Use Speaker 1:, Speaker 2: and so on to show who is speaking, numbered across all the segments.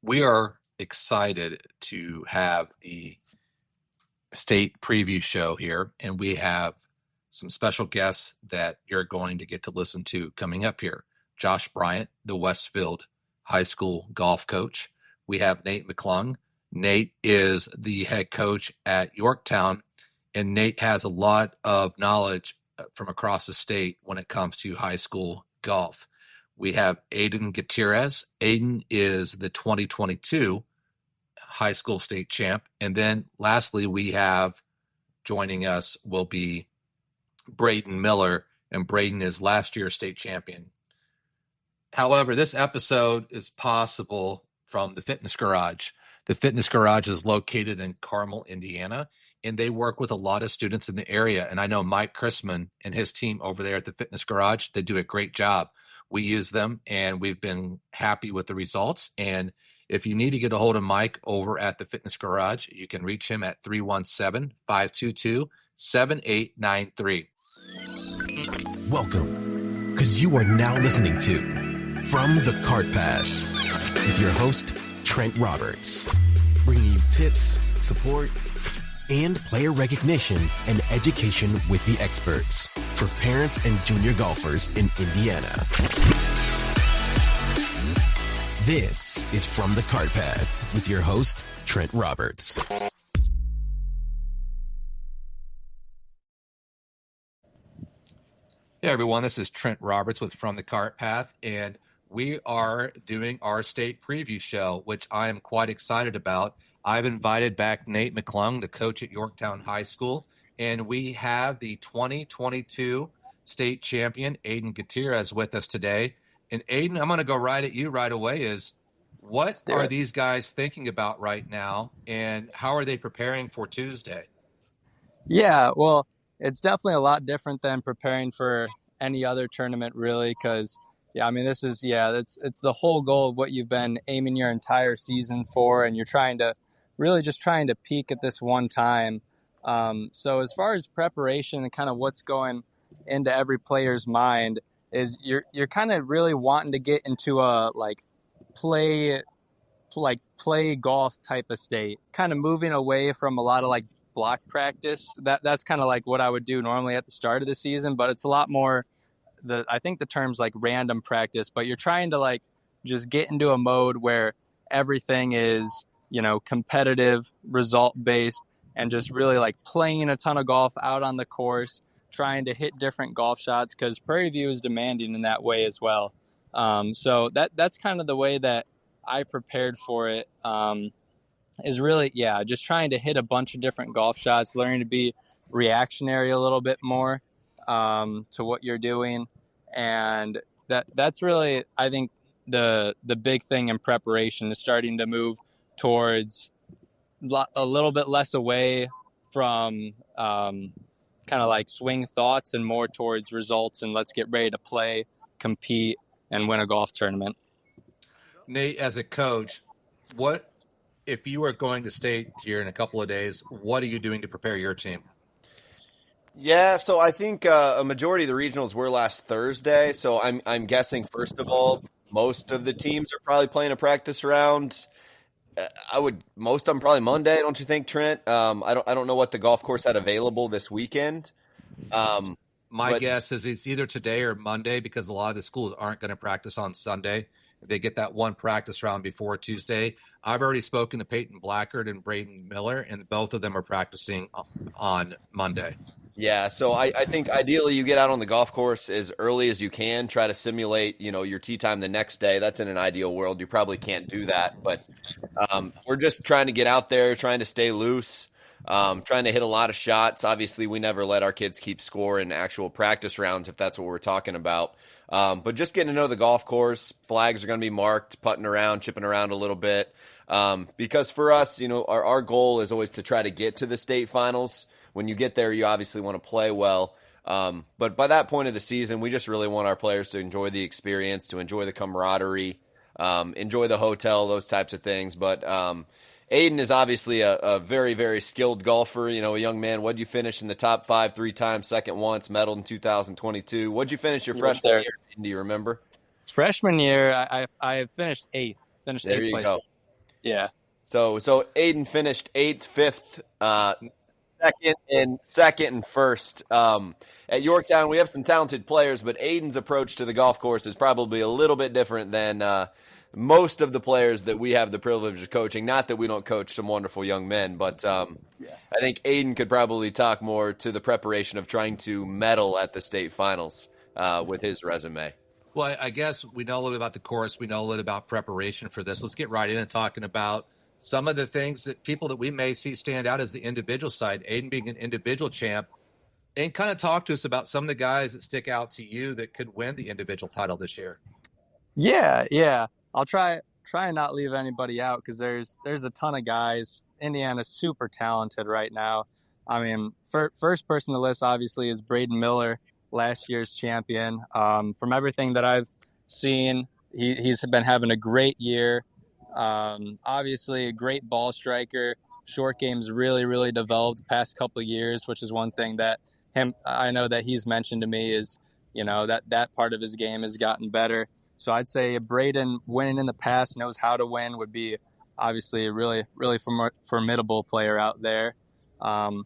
Speaker 1: We are excited to have the state preview show here, and we have some special guests that you're going to get to listen to coming up here. Josh Bryant, the Westfield High School golf coach. We have Nate McClung. Nate is the head coach at Yorktown, and Nate has a lot of knowledge from across the state when it comes to high school golf. We have Aidan Guitterez. Aidan is the 2022 high school state champ. And then lastly, we have joining us will be Brayden Miller, and Brayden is last year's state champion. However, this episode is possible from the Fitness Garage. The Fitness Garage is located in Carmel, Indiana, and they work with a lot of students in the area. And I know Mike Chrisman and his team over there at the Fitness Garage, they do a great job. We use them, and we've been happy with the results. And if you need to get a hold of Mike over at the Fitness Garage, you can reach him at 317-522-7893.
Speaker 2: Welcome, because you are now listening to From the Cart Path with your host, Trent Roberts, bringing you tips, support, and player recognition and education with the experts for parents and junior golfers in Indiana. This is From the Cart Path with your host, Trent Roberts.
Speaker 1: Hey everyone, this is Trent Roberts with From the Cart Path, and we are doing our state preview show, which I am quite excited about. I've invited back Nate McClung, the coach at Yorktown High School, and we have the 2022 state champion, Aidan Guitterez, with us today. And Aidan, I'm going to go right at you right away. What are these guys thinking about right now, and how are they preparing for Tuesday?
Speaker 3: Yeah, well, it's definitely a lot different than preparing for any other tournament, really, because, it's the whole goal of what you've been aiming your entire season for, and you're trying to peak at this one time. So as far as preparation and kind of what's going into every player's mind is you're kind of really wanting to get into a play golf type of state, kind of moving away from a lot of block practice. That's kind of like what I would do normally at the start of the season, but it's a lot more I think the term's random practice, but you're trying to just get into a mode where everything is, competitive, result based, and just really playing a ton of golf out on the course, trying to hit different golf shots, because Prairie View is demanding in that way as well. So that's kind of the way that I prepared for it. Is really, just trying to hit a bunch of different golf shots, learning to be reactionary a little bit more to what you're doing. And that's really, I think, the big thing in preparation is starting to move towards a little bit less away from kind of swing thoughts and more towards results, and let's get ready to play, compete, and win a golf tournament.
Speaker 1: Nate, as a coach, if you are going to state here in a couple of days, what are you doing to prepare your team?
Speaker 4: Yeah, so I think a majority of the regionals were last Thursday. So I'm guessing, first of all, most of the teams are probably playing a practice round. Most of them probably Monday, don't you think, Trent? I don't know what the golf course had available this weekend.
Speaker 1: My guess is it's either today or Monday, because a lot of the schools aren't going to practice on Sunday. They get that one practice round before Tuesday. I've already spoken to Peyton Blackard and Brayden Miller, and both of them are practicing on Monday.
Speaker 4: Yeah, so I think ideally you get out on the golf course as early as you can, try to simulate, your tee time the next day. That's in an ideal world. You probably can't do that, but we're just trying to get out there, trying to stay loose, trying to hit a lot of shots. Obviously, we never let our kids keep score in actual practice rounds, if that's what we're talking about. But just getting to know the golf course, flags are going to be marked, putting around, chipping around a little bit. Because for us, our goal is always to try to get to the state finals. When you get there, you obviously want to play well. But by that point of the season, we just really want our players to enjoy the experience, to enjoy the camaraderie, enjoy the hotel, those types of things. But Aidan is obviously a very, very skilled golfer, a young man. What'd you finish in the top 5 3 times, second once, medaled in 2022? What'd you finish your freshman year? Do you remember?
Speaker 3: Freshman year, I finished 8th.
Speaker 4: There you go.
Speaker 3: Yeah.
Speaker 4: So Aidan finished 8th, 5th, second and first. At Yorktown, we have some talented players, but Aidan's approach to the golf course is probably a little bit different than most of the players that we have the privilege of coaching. Not that we don't coach some wonderful young men, but I think Aidan could probably talk more to the preparation of trying to medal at the state finals with his resume.
Speaker 1: Well, I guess we know a little bit about the course. We know a little about preparation for this. Let's get right in and talking about some of the things that people that we may see stand out as the individual side. Aidan being an individual champ, and kind of talk to us about some of the guys that stick out to you that could win the individual title this year.
Speaker 3: Yeah. I'll try and not leave anybody out because there's a ton of guys. Indiana's super talented right now. I mean, first person to list obviously is Brayden Miller, last year's champion. From everything that I've seen, he's been having a great year. Obviously a great ball striker. Short game's really, really developed the past couple of years, which is one thing that I know that he's mentioned to me is, that part of his game has gotten better. So I'd say Brayden, winning in the past, knows how to win, would be obviously a really, really formidable player out there. And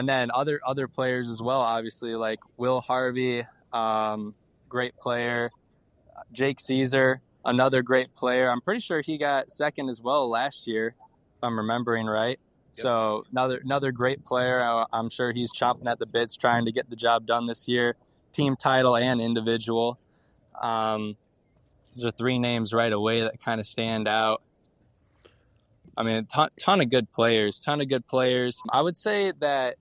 Speaker 3: then other players as well, obviously, like Will Harvey, great player. Jake Caesar, another great player. I'm pretty sure he got second as well last year, if I'm remembering right. Yep. So another great player. I'm sure he's chomping at the bits trying to get the job done this year, team title and individual. Those are three names right away that kind of stand out. I mean, ton of good players. I would say that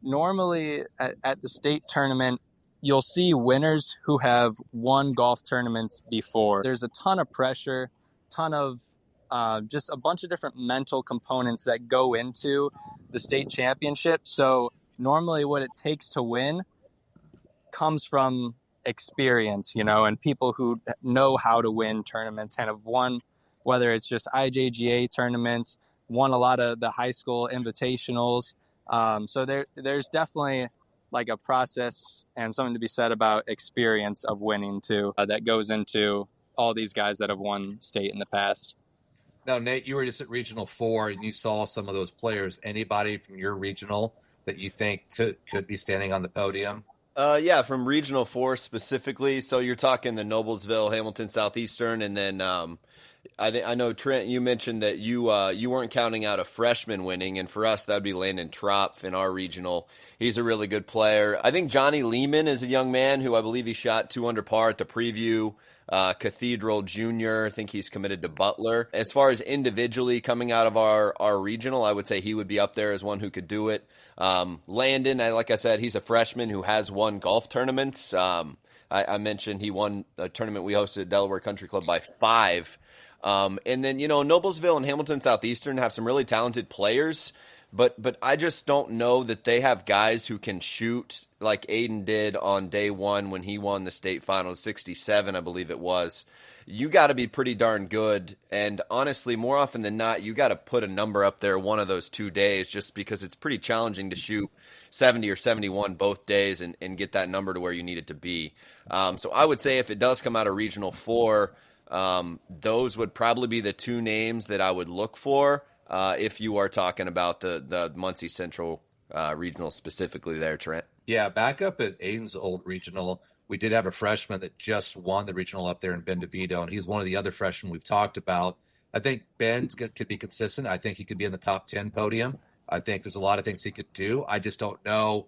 Speaker 3: normally at the state tournament, you'll see winners who have won golf tournaments before. There's a ton of pressure, ton of just a bunch of different mental components that go into the state championship. So normally what it takes to win comes from experience, and people who know how to win tournaments and have won, whether it's just IJGA tournaments, won a lot of the high school invitationals. So there's definitely like a process and something to be said about experience of winning too, that goes into all these guys that have won state in the past.
Speaker 1: Now, Nate, you were just at Regional 4 and you saw some of those players. Anybody from your regional that you think could be standing on the podium?
Speaker 4: Yeah, from Regional 4 specifically. So you're talking the Noblesville, Hamilton Southeastern, and then I know, Trent, you mentioned that you weren't counting out a freshman winning, and for us that would be Landon Tropf in our regional. He's a really good player. I think Johnny Lehman is a young man who I believe he shot 2 under par at the Preview. Cathedral Junior, I think he's committed to Butler. As far as individually coming out of our regional, I would say he would be up there as one who could do it. Landon, like I said, he's a freshman who has won golf tournaments. I mentioned he won a tournament we hosted at Delaware Country Club by 5. And then, Noblesville and Hamilton Southeastern have some really talented players, but I just don't know that they have guys who can shoot like Aidan did on day one when he won the state finals, 67, I believe it was. You got to be pretty darn good. And honestly, more often than not, you got to put a number up there one of those 2 days just because it's pretty challenging to shoot 70 or 71 both days and get that number to where you need it to be. So I would say if it does come out of Regional 4, those would probably be the 2 names that I would look for if you are talking about the Muncie Central regional specifically there, Trent.
Speaker 1: Yeah, back up at Aidan's old regional, we did have a freshman that just won the regional up there in Ben DeVito, and he's one of the other freshmen we've talked about. I think Ben could be consistent. I think he could be in the top 10 podium. I think there's a lot of things he could do. I just don't know.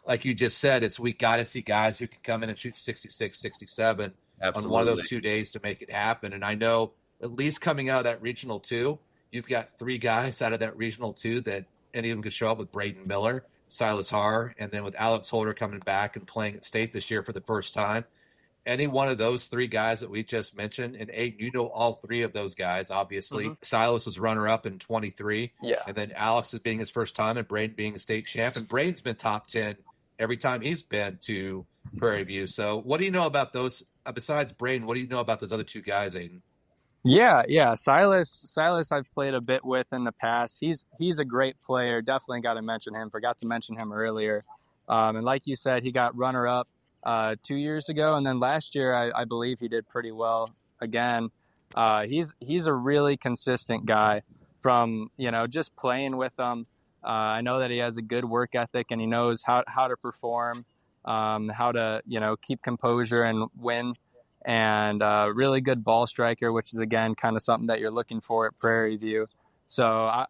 Speaker 1: Like you just said, we got to see guys who can come in and shoot 66, 67
Speaker 4: Absolutely.
Speaker 1: on one of those 2 days to make it happen. And I know at least coming out of that regional 2, you've got 3 guys out of that regional 2 that any of them could show up with Brayden Miller, Silas Haar, and then with Alex Holder coming back and playing at state this year for the first time. Any one of those 3 guys that we just mentioned, and Aidan, you know all 3 of those guys, obviously. Mm-hmm. Silas was runner-up in 23.
Speaker 3: Yeah.
Speaker 1: And then Alex is being his first time, and Brayden being a state champ. And Brayden's been top 10 every time he's been to Prairie View. So what do you know about those? Besides Brayden, what do you know about those other 2 guys, Aidan?
Speaker 3: Yeah. Silas I've played a bit with in the past. He's a great player. Definitely got to mention him. Forgot to mention him earlier. And like you said, he got runner-up 2 years ago. And then last year, I believe he did pretty well again. He's a really consistent guy from, just playing with him. I know that he has a good work ethic and he knows how to perform, how to, keep composure and win, and really good ball striker, which is, again, kind of something that you're looking for at Prairie View. So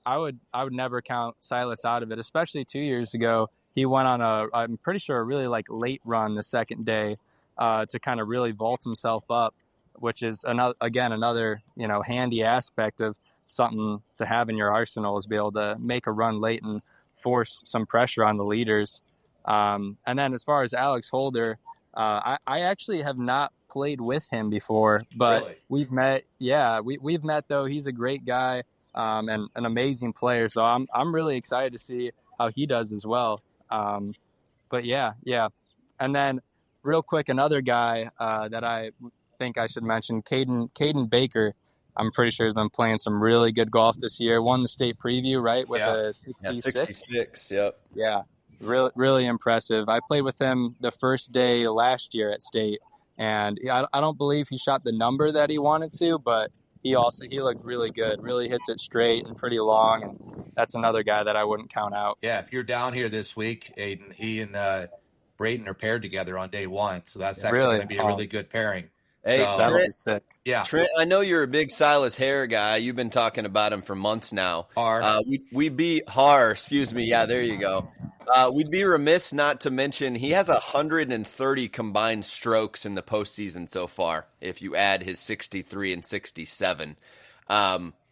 Speaker 3: I would never count Silas out of it, especially 2 years ago. He went on I'm pretty sure, a really late run the second day to kind of really vault himself up, which is another handy aspect of something to have in your arsenal, is be able to make a run late and force some pressure on the leaders. And then as far as Alex Holder, I actually have not played with him before, but
Speaker 1: Really?
Speaker 3: we've met. Yeah, we've met though. He's a great guy and an amazing player. So I'm really excited to see how he does as well. But yeah. And then real quick, another guy that I think I should mention, Caden Baker. I'm pretty sure he's been playing some really good golf this year. Won the state preview, right, with a 66?
Speaker 4: Yeah, 66, yep.
Speaker 3: Yeah, really impressive. I played with him the first day last year at state, and I don't believe he shot the number that he wanted to, but he looked really good, really hits it straight and pretty long, and that's another guy that I wouldn't count out.
Speaker 1: Yeah, if you're down here this week, Aidan, he and Brayden are paired together on day one, so that's actually going to be a really good pairing.
Speaker 4: Hey,
Speaker 1: so,
Speaker 3: that'll be sick.
Speaker 1: Yeah,
Speaker 4: Trent, I know you're a big Silas Hare guy. You've been talking about him for months now. We'd be Har, excuse me. Yeah, there you go. We'd be remiss not to mention he has 130 combined strokes in the postseason so far, if you add his 63 and 67.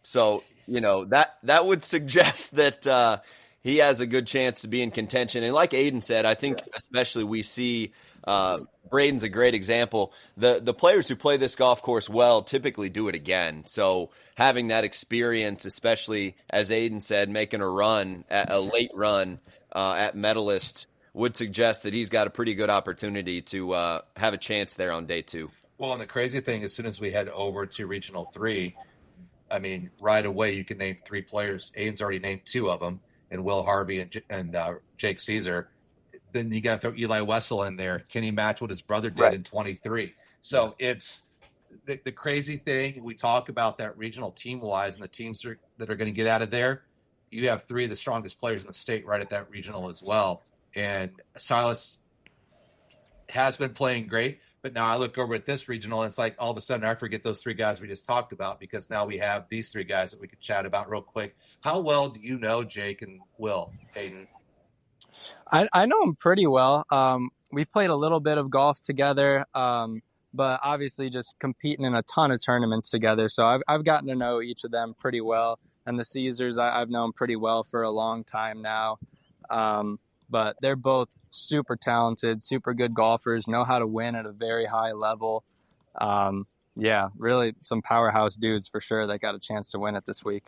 Speaker 4: So that would suggest that he has a good chance to be in contention. And like Aidan said, I think especially we see Brayden's a great example. The players who play this golf course well typically do it again. So having that experience, especially as Aidan said, making a late run at Medalist, would suggest that he's got a pretty good opportunity to have a chance there on day two.
Speaker 1: Well, and the crazy thing, as soon as we head over to Regional 3, I mean, right away you can name 3 players. Aidan's already named 2 of them, and Will Harvey and Jake Caesar. Then you got to throw Eli Wessel in there. Can he match what his brother did in 23? So it's the crazy thing. We talk about that regional team-wise and the teams that are going to get out of there. You have 3 of the strongest players in the state right at that regional as well. And Silas has been playing great, but now I look over at this regional, and it's like all of a sudden I forget those 3 guys we just talked about, because now we have these 3 guys that we could chat about real quick. How well do you know Jake and Will, Aidan?
Speaker 3: I know him pretty well. We've played a little bit of golf together, but obviously just competing in a ton of tournaments together. So I've gotten to know each of them pretty well. And the Caesars, I've known pretty well for a long time now. But they're both super talented, super good golfers, know how to win at a very high level. Yeah, really some powerhouse dudes for sure that got a chance to win it this week.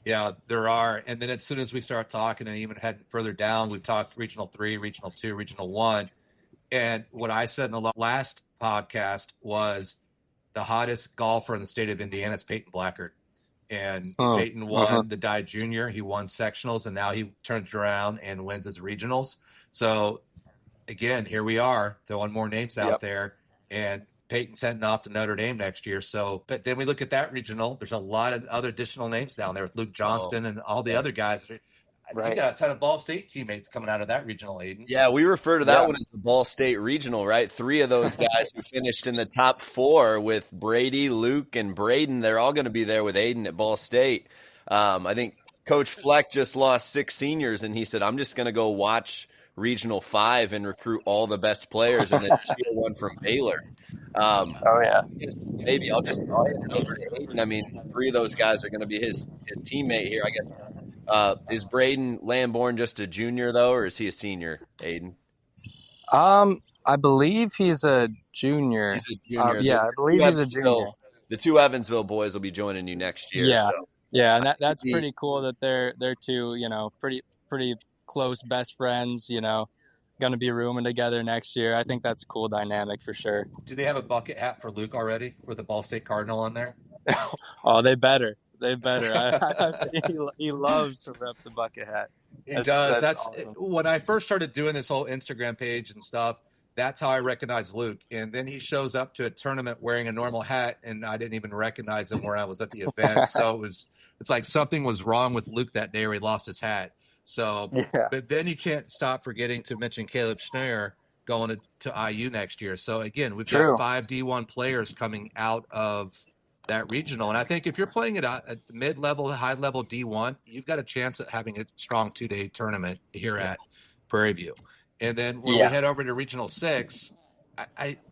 Speaker 1: Yeah, there are. And then as soon as we start talking and even heading further down, we've talked Regional 3, Regional 2, Regional 1. And what I said in the last podcast was the hottest golfer in the state of Indiana is Peyton Blackard. And Peyton won the Dye Junior. He won sectionals, and now he turns around and wins his regionals. So, again, here we are, throwing more names out there. And Peyton's heading off to Notre Dame next year. So, but then we look at that regional. There's a lot of other additional names down there with Luke Johnston and all the other guys. You got a ton of Ball State teammates coming out of that regional, Aidan.
Speaker 4: Yeah, we refer to that one as the Ball State regional, right? 3 of those guys who finished in the top 4 with Brady, Luke, and Brayden. They're all going to be there with Aidan at Ball State. I think Coach Fleck just lost 6 seniors, and he said, I'm just going to go watch Regional 5 and recruit all the best players, and then steal one from Baylor. Maybe I'll hand it over to Aidan. I mean, 3 of those guys are going to be his teammate here, I guess. Is Brayden Lamborn just a junior, though, or is he a senior, Aidan?
Speaker 3: I believe he's a junior.
Speaker 4: He's a junior.
Speaker 3: I believe he's a junior.
Speaker 4: The 2 Evansville boys will be joining you next year.
Speaker 3: Yeah,
Speaker 4: so.
Speaker 3: And that's pretty cool that they're 2, pretty close best friends, going to be rooming together next year. I think that's a cool dynamic for sure.
Speaker 1: Do they have a bucket hat for Luke already with the Ball State Cardinal on there?
Speaker 3: Oh, they better. I've seen he loves to rep the bucket hat.
Speaker 1: He does. That's
Speaker 3: awesome.
Speaker 1: When I first started doing this whole Instagram page and stuff, That's how I recognized Luke. And then he shows up to a tournament wearing a normal hat, and I didn't even recognize him where I was at the event. So it's like something was wrong with Luke that day where he lost his hat. So,
Speaker 3: Yeah.
Speaker 1: but then you can't stop forgetting to mention Caleb Schneier going to IU next year. So again, we've
Speaker 3: True.
Speaker 1: got 5 D1 players coming out of that regional. And I think if you're playing at mid-level, high-level D1, you've got a chance at having a strong 2-day tournament here at Prairie View. And then when we head over to Regional 6,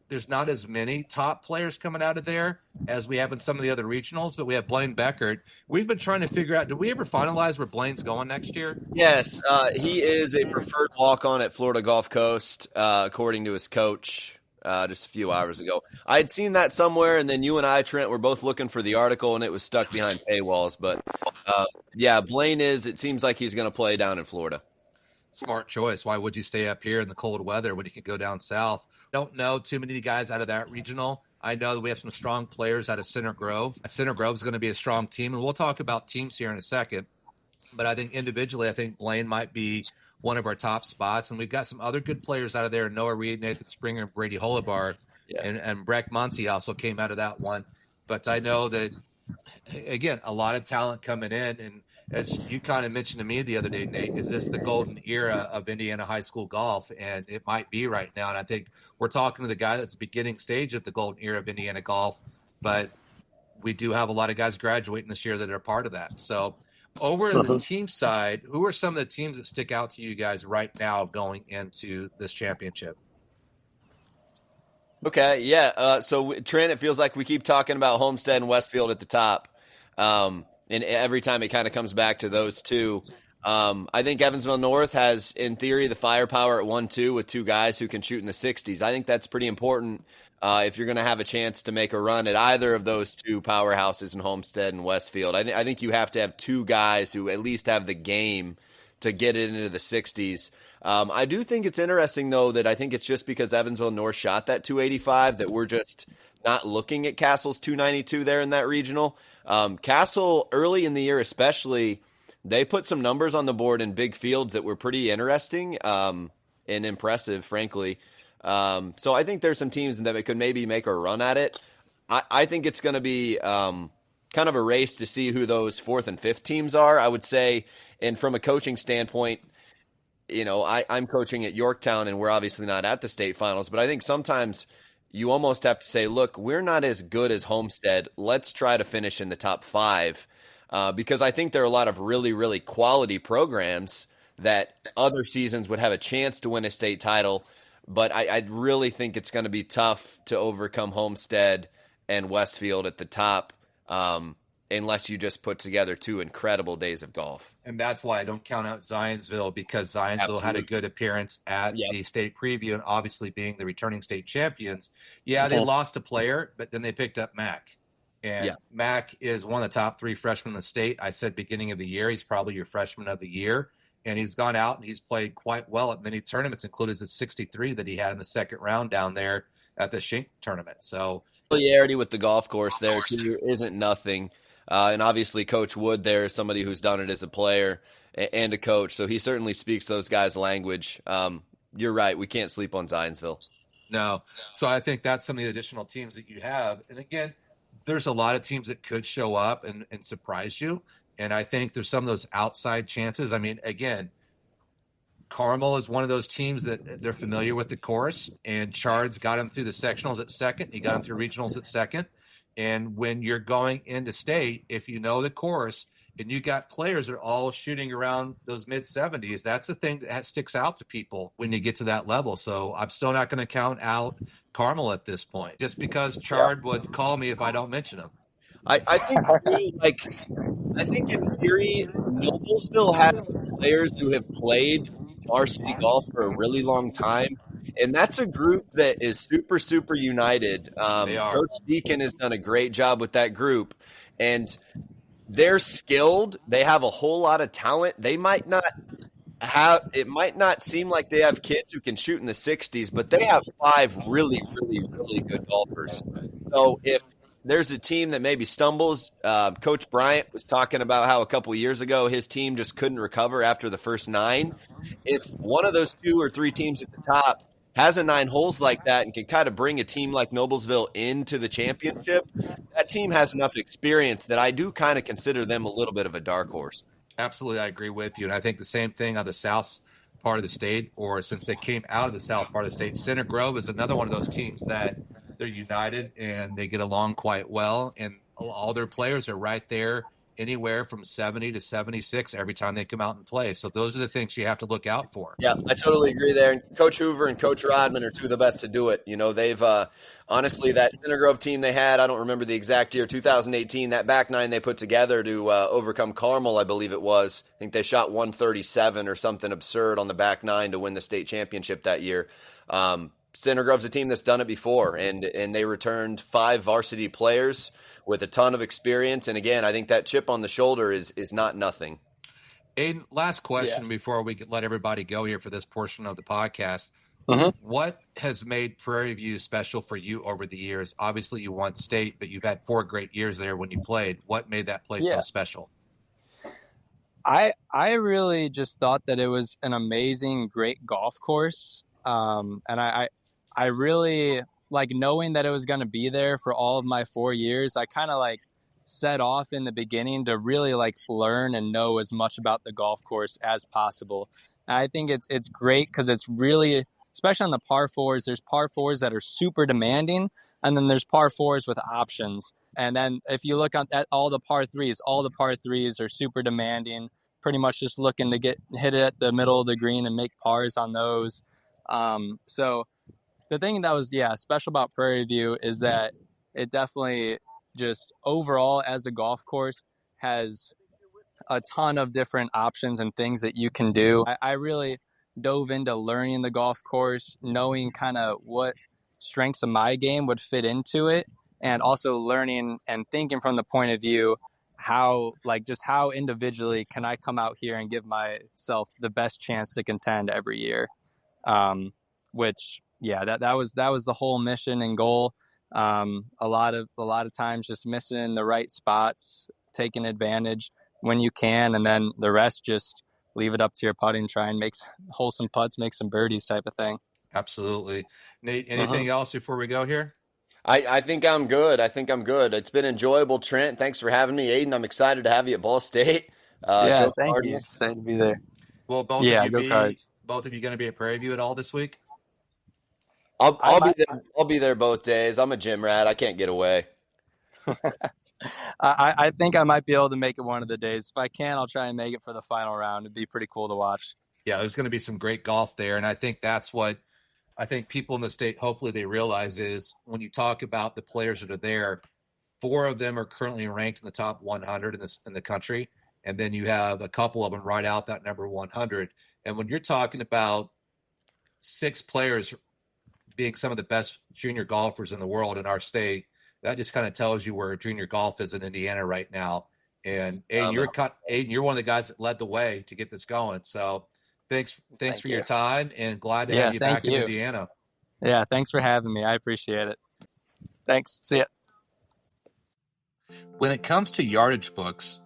Speaker 1: there's not as many top players coming out of there as we have in some of the other regionals, but we have Blaine Beckert. We've been trying to figure out, did we ever finalize where Blaine's going next year?
Speaker 4: Yes, he is a preferred walk-on at Florida Gulf Coast, according to his coach just a few hours ago. I had seen that somewhere, and then you and I, Trent, were both looking for the article, and it was stuck behind paywalls. But, Blaine it seems like he's going to play down in Florida.
Speaker 1: Smart choice. Why would you stay up here in the cold weather when you could go down south? Don't know too many guys out of that regional. I know that we have some strong players out of Center Grove. Center Grove is going to be a strong team, and we'll talk about teams here in a second. But I think individually, I think Blaine might be one of our top spots, and we've got some other good players out of there: Noah Reed, Nathan Springer, and Brady Holabar, and Breck Muncie also came out of that one. But I know that, again, a lot of talent coming in, and as you kind of mentioned to me the other day, Nate, is this the golden era of Indiana high school golf? And it might be right now. And I think we're talking to the guy that's beginning stage of the golden era of Indiana golf, but we do have a lot of guys graduating this year that are part of that. So over the team side, who are some of the teams that stick out to you guys right now going into this championship?
Speaker 4: Okay, yeah. So, Trent, it feels like we keep talking about Homestead and Westfield at the top. And every time it kind of comes back to those two. I think Evansville North has, in theory, the firepower at 1-2 with 2 guys who can shoot in the 60s. I think that's pretty important if you're going to have a chance to make a run at either of those 2 powerhouses in Homestead and Westfield. I think you have to have 2 guys who at least have the game to get it into the 60s. I do think it's interesting, though, that I think it's just because Evansville North shot that 285 that we're just not looking at Castle's 292 there in that regional. Castle, early in the year especially, they put some numbers on the board in big fields that were pretty interesting and impressive, frankly. So I think there's some teams that could maybe make a run at it. I think it's going to be kind of a race to see who those 4th and 5th teams are, I would say. And from a coaching standpoint, I'm coaching at Yorktown, and we're obviously not at the state finals, but I think sometimes you almost have to say, look, we're not as good as Homestead. Let's try to finish in the top 5 because I think there are a lot of really, really quality programs that other seasons would have a chance to win a state title. But I really think it's going to be tough to overcome Homestead and Westfield at the top unless you just put together 2 incredible days of golf.
Speaker 1: And that's why I don't count out Zionsville, because Zionsville had a good appearance at the state preview, and obviously being the returning state champions. Yeah, they lost a player, but then they picked up Mac. And Mac is one of the top 3 freshmen in the state. I said beginning of the year, he's probably your freshman of the year. And he's gone out and he's played quite well at many tournaments, including his 63 that he had in the second round down there at the Shink tournament. So
Speaker 4: familiarity with the golf course there too isn't nothing. And obviously Coach Wood there is somebody who's done it as a player and a coach. So he certainly speaks those guys' language. You're right. We can't sleep on Zionsville.
Speaker 1: No. So I think that's some of the additional teams that you have. And again, there's a lot of teams that could show up and surprise you. And I think there's some of those outside chances. I mean, again, Carmel is one of those teams that they're familiar with the course, and Chard's got him through the sectionals at second. He got him through regionals at second. And when you're going into state, if you know the course and you got players that are all shooting around those mid-70s, that's the thing that sticks out to people when you get to that level. So I'm still not going to count out Carmel at this point, just because Chard would call me if I don't mention him.
Speaker 4: I think in theory, Noblesville has players who have played varsity golf for a really long time. And that's a group that is super, super united. Coach Deacon has done a great job with that group. And they're skilled. They have a whole lot of talent. They might not have – it might not seem like they have kids who can shoot in the 60s, but they have 5 really, really, really good golfers. So if there's a team that maybe stumbles, Coach Bryant was talking about how a couple of years ago his team just couldn't recover after the first 9. If one of those 2 or 3 teams at the top has a 9 holes like that and can kind of bring a team like Noblesville into the championship, that team has enough experience that I do kind of consider them a little bit of a dark horse.
Speaker 1: Absolutely, I agree with you. And I think the same thing on the south part of the state, or since they came out of the south part of the state, Center Grove is another one of those teams that they're united and they get along quite well. And all their players are right there, anywhere from 70 to 76 every time they come out and play. So those are the things you have to look out for.
Speaker 4: Yeah, I totally agree there. And Coach Hoover and Coach Rodman are two of the best to do it. You know, they've honestly, that Center Grove team they had, I don't remember the exact year, 2018, that back nine they put together to overcome Carmel, I believe it was. I think they shot 137 or something absurd on the back nine to win the state championship that year. Center Grove's a team that's done it before, and they returned 5 varsity players with a ton of experience. And again, I think that chip on the shoulder is not nothing.
Speaker 1: Aidan, last question before we let everybody go here for this portion of the podcast. What has made Prairie View special for you over the years? Obviously, you won state, but you've had 4 great years there when you played. What made that place so special?
Speaker 3: I really just thought that it was an amazing, great golf course. And I really like knowing that it was going to be there for all of my 4 years. I kind of like set off in the beginning to really like learn and know as much about the golf course as possible. And I think it's great because it's really, especially on the par fours, there's par fours that are super demanding, and then there's par fours with options. And then if you look at all the par threes are super demanding, pretty much just looking to hit it at the middle of the green and make pars on those. So the thing that was, special about Prairie View is that it definitely just overall as a golf course has a ton of different options and things that you can do. I really dove into learning the golf course, knowing kind of what strengths of my game would fit into it, and also learning and thinking from the point of view how individually can I come out here and give myself the best chance to contend every year. Which that was the whole mission and goal. A lot of times just missing the right spots, taking advantage when you can, and then the rest just leave it up to your putting, try and make wholesome putts, make some birdies type of thing.
Speaker 1: Absolutely. Nate, anything else before we go here?
Speaker 4: I think I'm good. It's been enjoyable, Trent. Thanks for having me. Aidan, I'm excited to have you at Ball State.
Speaker 3: Thank you. Excited to be there.
Speaker 1: Well, both of you going to be at Prairie View at all this week?
Speaker 4: I'll be there. I'll be there both days. I'm a gym rat. I can't get away.
Speaker 3: I think I might be able to make it one of the days. If I can, I'll try and make it for the final round. It'd be pretty cool to watch.
Speaker 1: Yeah, there's going to be some great golf there, and I think that's what I think people in the state, hopefully they realize is when you talk about the players that are there, 4 of them are currently ranked in the top 100 in the country, and then you have a couple of them right out that number 100. And when you're talking about 6 players being some of the best junior golfers in the world in our state, that just kind of tells you where junior golf is in Indiana right now. And Aidan, you're one of the guys that led the way to get this going. So thanks for your time, and glad to have you back in Indiana.
Speaker 3: Yeah, thanks for having me. I appreciate it. Thanks. See ya.
Speaker 1: When it comes to yardage books,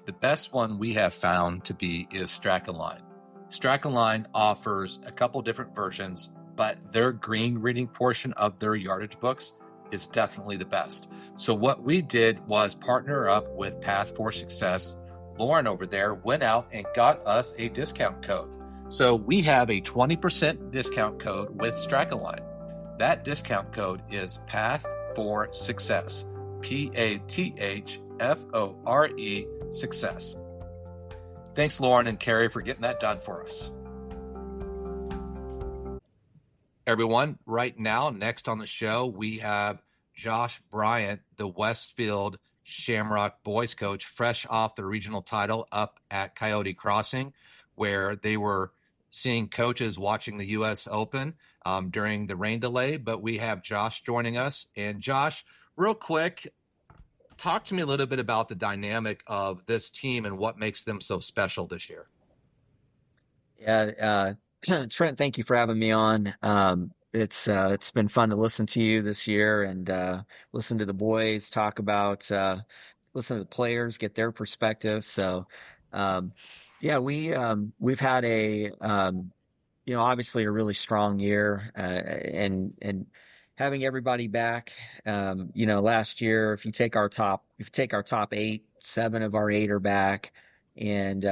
Speaker 1: the best one we have found to be is Strackenline. Strackenline offers a couple different versions, but their green reading portion of their yardage books is definitely the best. So what we did was partner up with Path for Success. Lauren over there went out and got us a discount code. So we have a 20% discount code with Strackenline. That discount code is Path for Success. PATHFORE Success. Thanks, Lauren and Carrie, for getting that done for us. Everyone, right now, next on the show, we have Josh Bryant, the Westfield Shamrock boys coach, fresh off the regional title up at Coyote Crossing, where they were seeing coaches watching the U.S. Open during the rain delay. But we have Josh joining us. And Josh, real quick, talk to me a little bit about the dynamic of this team and what makes them so special this year.
Speaker 5: Yeah, Trent, thank you for having me on. It's been fun to listen to you this year and listen to the boys talk about, listen to the players, get their perspective. So, we've had a obviously a really strong year, and having everybody back. Last year, if you take our top 8, 7 of our 8 are back. And,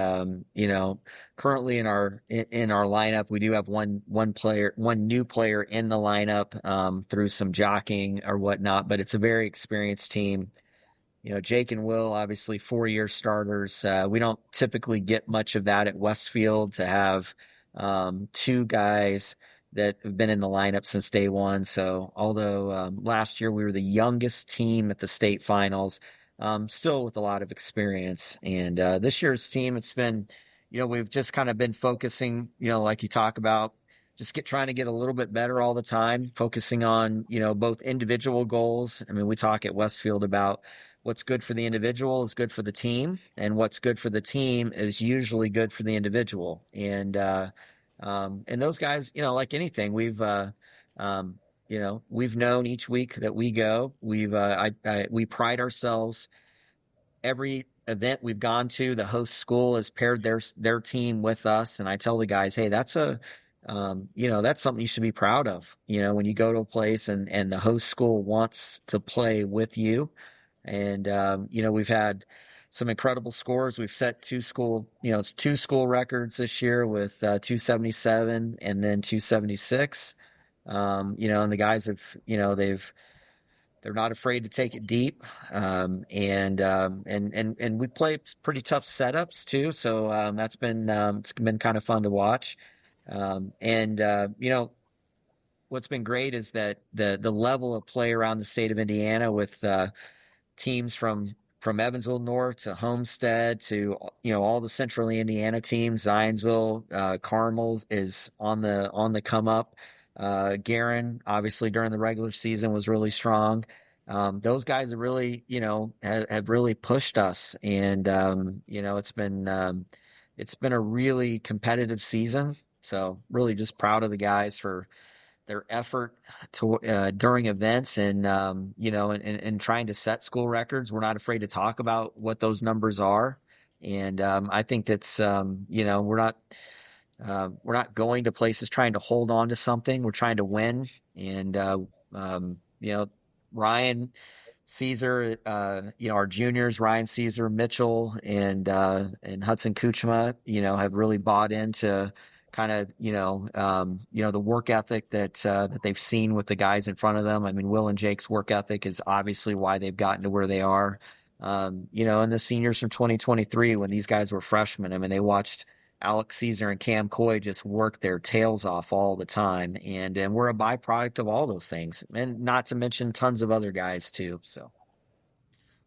Speaker 5: currently in our lineup, we do have one new player in the lineup, through some jockeying or whatnot, but it's a very experienced team. Jake and Will, obviously 4-year starters. We don't typically get much of that at Westfield to have 2 guys that have been in the lineup since day one. So although last year we were the youngest team at the state finals, still with a lot of experience. And this year's team, it's been, we've just kind of been focusing, like you talk about, just trying to get a little bit better all the time, focusing on, both individual goals. I mean, we talk at Westfield about what's good for the individual is good for the team, and what's good for the team is usually good for the individual. And those guys, like anything, we've known each week that we go, we pride ourselves. Every event we've gone to, the host school has paired their team with us, and I tell the guys, hey, that's that's something you should be proud of. When you go to a place and the host school wants to play with you. And, we've had some incredible scores. We've set 2 school records this year with 277 and then 276. And the guys have, they're not afraid to take it deep. And we play pretty tough setups too. So, that's been, it's been kind of fun to watch. What's been great is that the level of play around the state of Indiana with, teams from Evansville North to Homestead to, all the central Indiana teams, Zionsville, Carmel is on the come up. Guerin, obviously during the regular season, was really strong. Those guys have really, have really pushed us, and it's been a really competitive season. So really just proud of the guys for their effort to during events, and and trying to set school records. We're not afraid to talk about what those numbers are, and I think that's we're not going to places trying to hold on to something. We're trying to win, and Ryan Caesar, our juniors, Ryan Caesar, Mitchell, and Hudson Kuchma, have really bought into kind of, the work ethic that they've seen with the guys in front of them. I mean, Will and Jake's work ethic is obviously why they've gotten to where they are. And the seniors from 2023, when these guys were freshmen, I mean, they watched Alex Caesar and Cam Coy just work their tails off all the time. And we're a byproduct of all those things, and not to mention tons of other guys too. So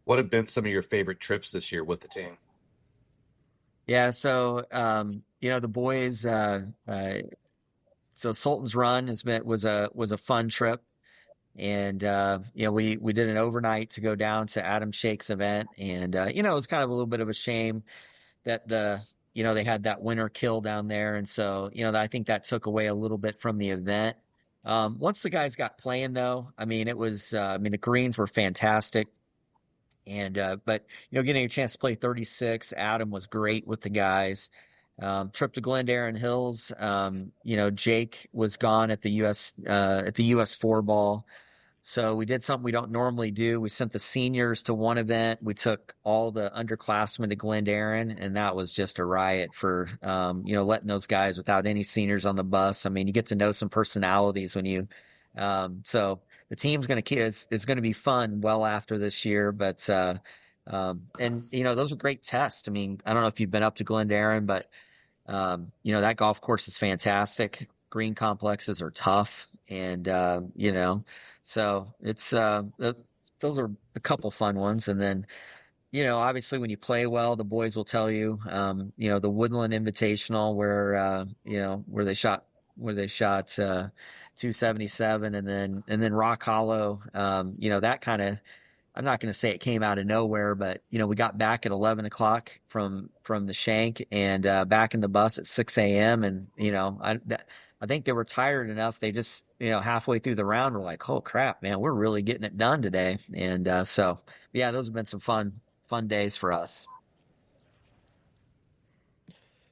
Speaker 1: what have been some of your favorite trips this year with the team?
Speaker 5: Yeah. So, the boys, so Sultan's Run was a fun trip. And, we did an overnight to go down to Adam Shake's event. And, it was kind of a little bit of a shame that they had that winter kill down there. And so, I think that took away a little bit from the event. Once the guys got playing though, I mean, the greens were fantastic. And, but, getting a chance to play 36, Adam was great with the guys. Trip to Glendarin Hills, Jake was gone at the US 4 ball. So we did something we don't normally do. We sent the seniors to one event. We took all the underclassmen to Glendarin, and that was just a riot for, letting those guys without any seniors on the bus. I mean, you get to know some personalities when you, so the team's going to is going to be fun well after this year, but, those are great tests. I mean, I don't know if you've been up to Glendarin, but, that golf course is fantastic. Green complexes are tough. And, so it's, those are a couple fun ones. And then, obviously when you play well, the boys will tell you, the Woodland Invitational where they shot 277, and then Rock Hollow, that kind of, I'm not going to say it came out of nowhere, but, we got back at 11 o'clock from the shank, and back in the bus at 6 a.m. And, I think they were tired enough. They just, halfway through the round were like, oh crap, man, we're really getting it done today. And so, yeah, those have been some fun days for us.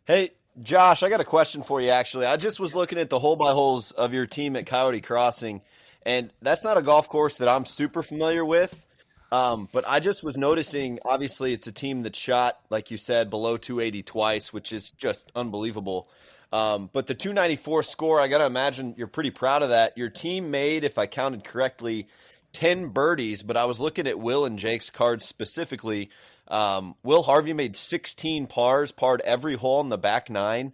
Speaker 4: Hey, Josh, I got a question for you, actually. I just was looking at the hole-by-holes of your team at Coyote Crossing, and that's not a golf course that I'm super familiar with. But I just was noticing, obviously, it's a team that shot, like you said, below 280 twice, which is just unbelievable. But the 294 score, I got to imagine you're pretty proud of that. Your team made, if I counted correctly, 10 birdies, but I was looking at Will and Jake's cards specifically. Will Harvey made 16 pars, parred every hole in the back nine.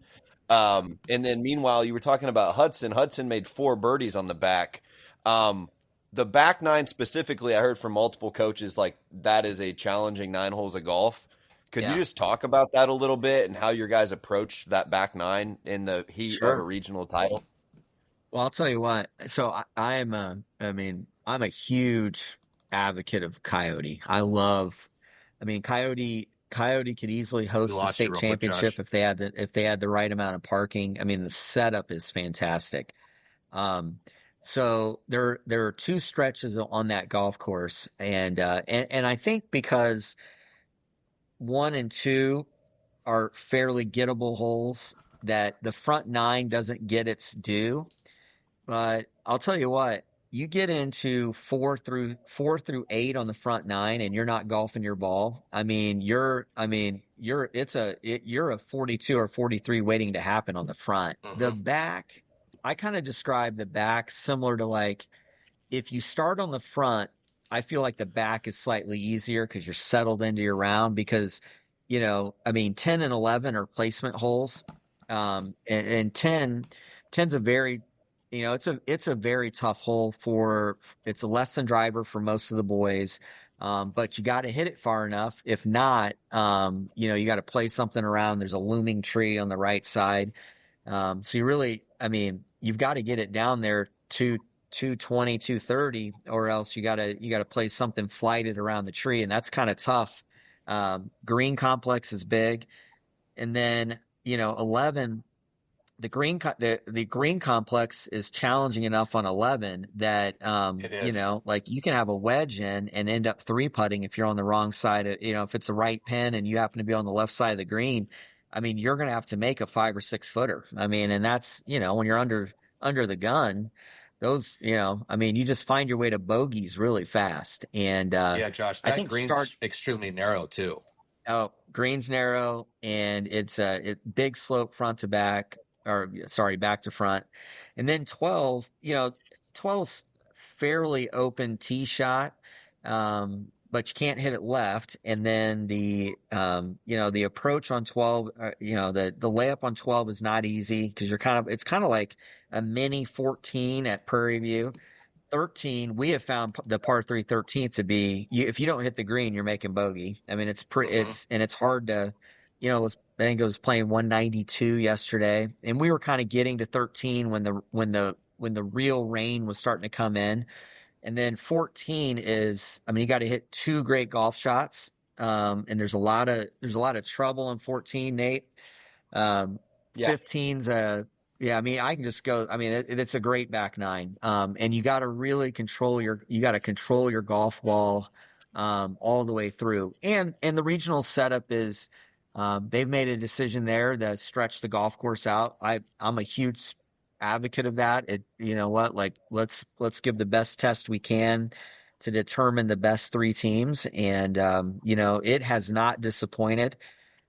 Speaker 4: And then meanwhile, you were talking about Hudson. Hudson made 4 birdies on the back. The back nine specifically, I heard from multiple coaches, like that is a challenging 9 holes of golf. Could you just talk about that a little bit and how your guys approached that back nine in the heat of a regional title?
Speaker 5: Well, I'll tell you what. So I'm a huge advocate of Coyote. Coyote could easily host the state championship if they had the right amount of parking. I mean, the setup is fantastic. So there are 2 stretches on that golf course, and I think because 1 and 2 are fairly gettable holes, that the front 9 doesn't get its due. But I'll tell you what, you get into 4 through 8 on the front 9 and you're not golfing your ball. You're a 42 or 43 waiting to happen on the front. Mm-hmm. The back, I kind of describe the back similar to, like, if you start on the front, I feel like the back is slightly easier because you're settled into your round because, 10 and 11 are placement holes. And 10's a very, it's a very tough hole it's a less than driver for most of the boys. But you got to hit it far enough. If not, you got to play something around. There's a looming tree on the right side. So you really, you've got to get it down there to 220, 230, or else you got to play something flighted around the tree. And that's kind of tough. Green complex is big. And then, 11, the green complex is challenging enough on 11 that, like you can have a wedge in and end up 3-putting if you're on the wrong side of, if it's the right pin and you happen to be on the left side of the green. You're going to have to make a 5 or 6 footer. And that's, when you're under the gun, those, you just find your way to bogeys really fast. And,
Speaker 1: yeah, Josh, I think green's extremely narrow too.
Speaker 5: Oh, green's narrow and it's a big slope front to back, back to front. And then 12, 12's fairly open tee shot. But you can't hit it left. And then the approach on 12, the layup on 12 is not easy because it's kind of like a mini 14 at Prairie View. 13, we have found the par 3 13th to be, if you don't hit the green, you're making bogey. It's hard to, I think it was playing 192 yesterday, and we were kind of getting to 13 when the real rain was starting to come in. And then 14 is, you got to hit 2 great golf shots. And there's a lot of trouble in 14, Nate. 15's I can just go, it's a great back nine. And you got to really control your golf ball, all the way through. And the regional setup is, they've made a decision there to stretch the golf course out. I'm a huge advocate of that. Let's give the best test we can to determine the best 3 teams. And, it has not disappointed.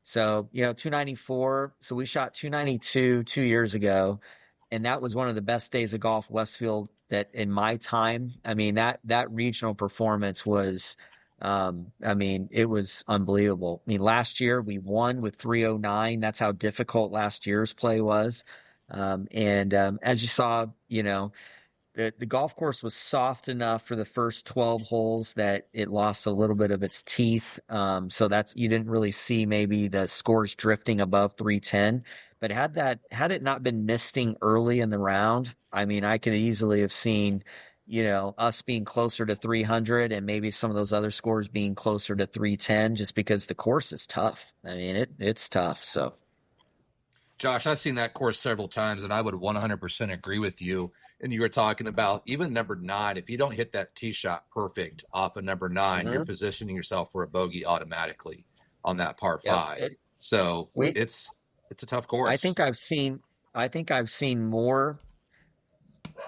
Speaker 5: So, 294. So we shot 292 2 years ago, and that was one of the best days of golf Westfield that in my time. That regional performance was, it was unbelievable. Last year we won with 309. That's how difficult last year's play was. As you saw, the golf course was soft enough for the first 12 holes that it lost a little bit of its teeth. So you didn't really see maybe the scores drifting above 310, but had it not been misting early in the round, I could easily have seen, us being closer to 300 and maybe some of those other scores being closer to 310 just because the course is tough. It's tough. So.
Speaker 1: Josh, I've seen that course several times, and I would 100% agree with you. And you were talking about even number 9. If you don't hit that tee shot perfect off of number 9, you're positioning yourself for a bogey automatically on that par 5. It's It's a tough course.
Speaker 5: I think I've seen more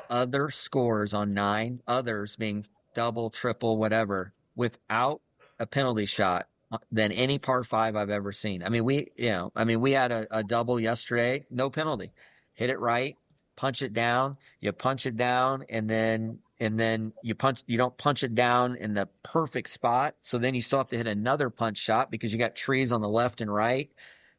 Speaker 5: other scores on 9, others being double, triple, whatever, without a penalty shot than any par 5 I've ever seen. I mean, we had a double yesterday, no penalty. Hit it right, punch it down, you punch it down, and then you don't punch it down in the perfect spot. So then you still have to hit another punch shot because you got trees on the left and right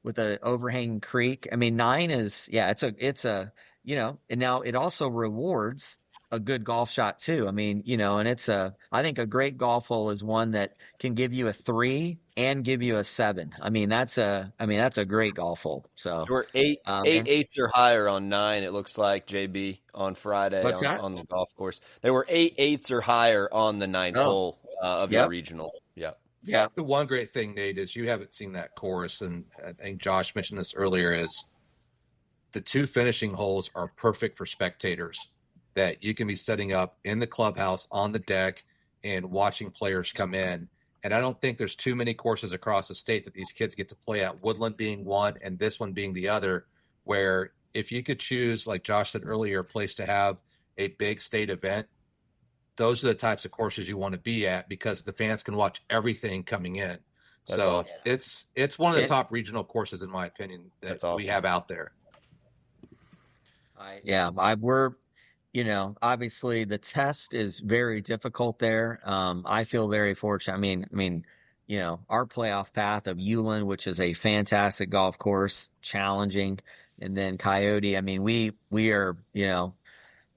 Speaker 5: with a overhanging creek. I mean, 9 is, it's a, and now it also rewards a good golf shot too. I mean, and I think a great golf hole is one that can give you a 3 and give you a 7. I mean, that's a great golf hole. So
Speaker 4: there were eight eights or higher on 9. It looks like, JB, on Friday on the golf course. There were 8 eights or higher on the 9th hole of your regional. Yeah.
Speaker 5: Yeah.
Speaker 1: The one great thing, Nate, is you haven't seen that course, and I think Josh mentioned this earlier, is the 2 finishing holes are perfect for spectators that you can be setting up in the clubhouse on the deck and watching players come in. And I don't think there's too many courses across the state that these kids get to play at, Woodland being one and this one being the other, where if you could choose, like Josh said earlier, a place to have a big state event, those are the types of courses you want to be at because the fans can watch everying coming in. That's so awesome. It's one of the top regional courses, in my opinion, that we have out there.
Speaker 5: We're, obviously the test is very difficult there. I feel very fortunate. I mean, our playoff path of Uland, which is a fantastic golf course, challenging, and then Coyote. I mean, we are,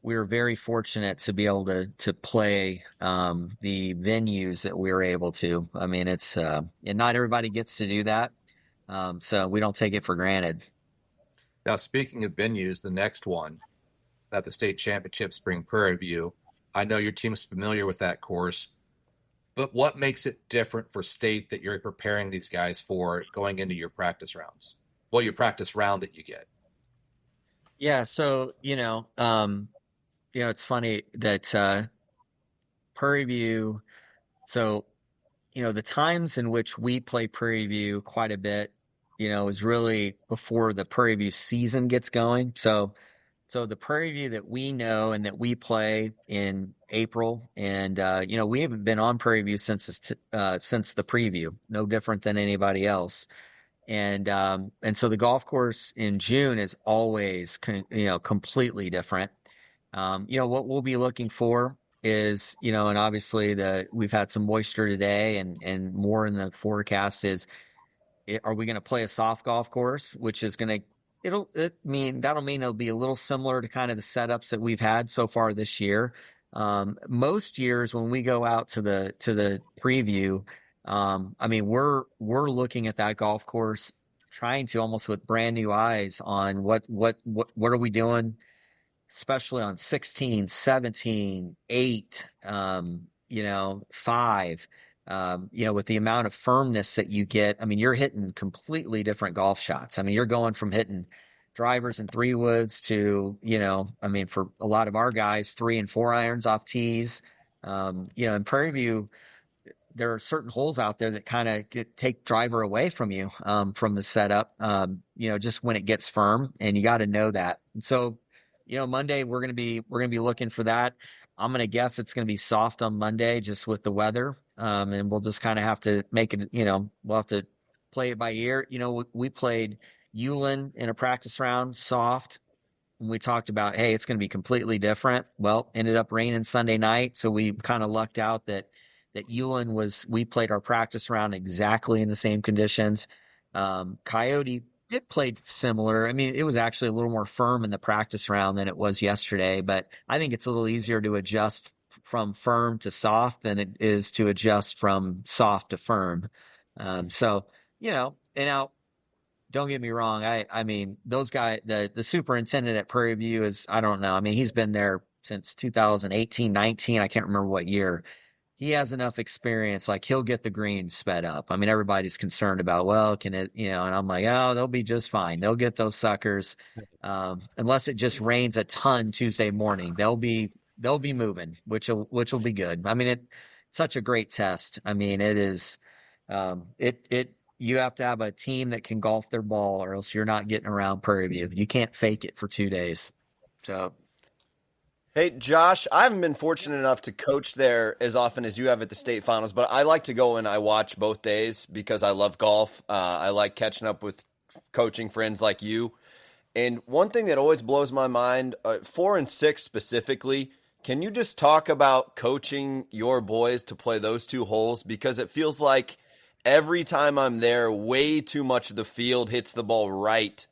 Speaker 5: we were very fortunate to be able to play the venues that we were able to. I mean, it's and not everybody gets to do that, so we don't take it for granted.
Speaker 1: Now, speaking of venues, the next one at the state championship, Spring Prairie View, I know your team's familiar with that course, but what makes it different for state that you're preparing these guys for going into your practice rounds? Well, your practice round that you get.
Speaker 5: Yeah, so it's funny that Prairie View. So, the times in which we play Prairie View quite a bit, is really before the Prairie View season gets going. So the Prairie View that we know and that we play in April, and we haven't been on Prairie View since the preview, no different than anybody else. And so the golf course in June is always completely different. What we'll be looking for is, and obviously we've had some moisture today and more in the forecast is, are we going to play a soft golf course, which is going to, that'll mean it'll be a little similar to kind of the setups that we've had so far this year. Most years when we go out to the preview, we're looking at that golf course, trying to almost with brand new eyes on what are we doing, especially on 16, 17, 8, 5, with the amount of firmness that you get. I mean, you're hitting completely different golf shots. I mean, you're going from hitting drivers and 3-woods to, for a lot of our guys, 3 and 4 irons off tees. In Prairie View, there are certain holes out there that kind of take driver away from you from the setup, just when it gets firm, and you got to know that. And so, Monday we're going to be looking for that. I'm going to guess it's going to be soft on Monday just with the weather. And we'll just kind of have to make it, we'll have to play it by ear. We played Uland in a practice round, soft. And we talked about, hey, it's going to be completely different. Well, ended up raining Sunday night. So we kind of lucked out that Uland we played our practice round exactly in the same conditions. Coyote, it played similar. I mean, it was actually a little more firm in the practice round than it was yesterday, but I think it's a little easier to adjust from firm to soft than it is to adjust from soft to firm. And now, don't get me wrong. I mean, those guys, the superintendent at Prairie View is, I don't know. I mean, he's been there since 2018, 19. I can't remember what year. He has enough experience. Like, he'll get the greens sped up. I mean, everybody's concerned about, well, can it, and I'm like, oh, they'll be just fine. They'll get those suckers. Unless it just rains a ton Tuesday morning, they'll be moving, which will be good. I mean, it's such a great test. I mean, it is, you have to have a team that can golf their ball, or else you're not getting around Prairie View. You can't fake it for 2 days. So,
Speaker 4: Hey, Josh, I haven't been fortunate enough to coach there as often as you have at the state finals, but I like to go and I watch both days because I love golf. I like catching up with coaching friends like you. And one thing that always blows my mind, 4 and 6 specifically, can you just talk about coaching your boys to play those 2 holes? Because it feels like every time I'm there, way too much of the field hits the ball right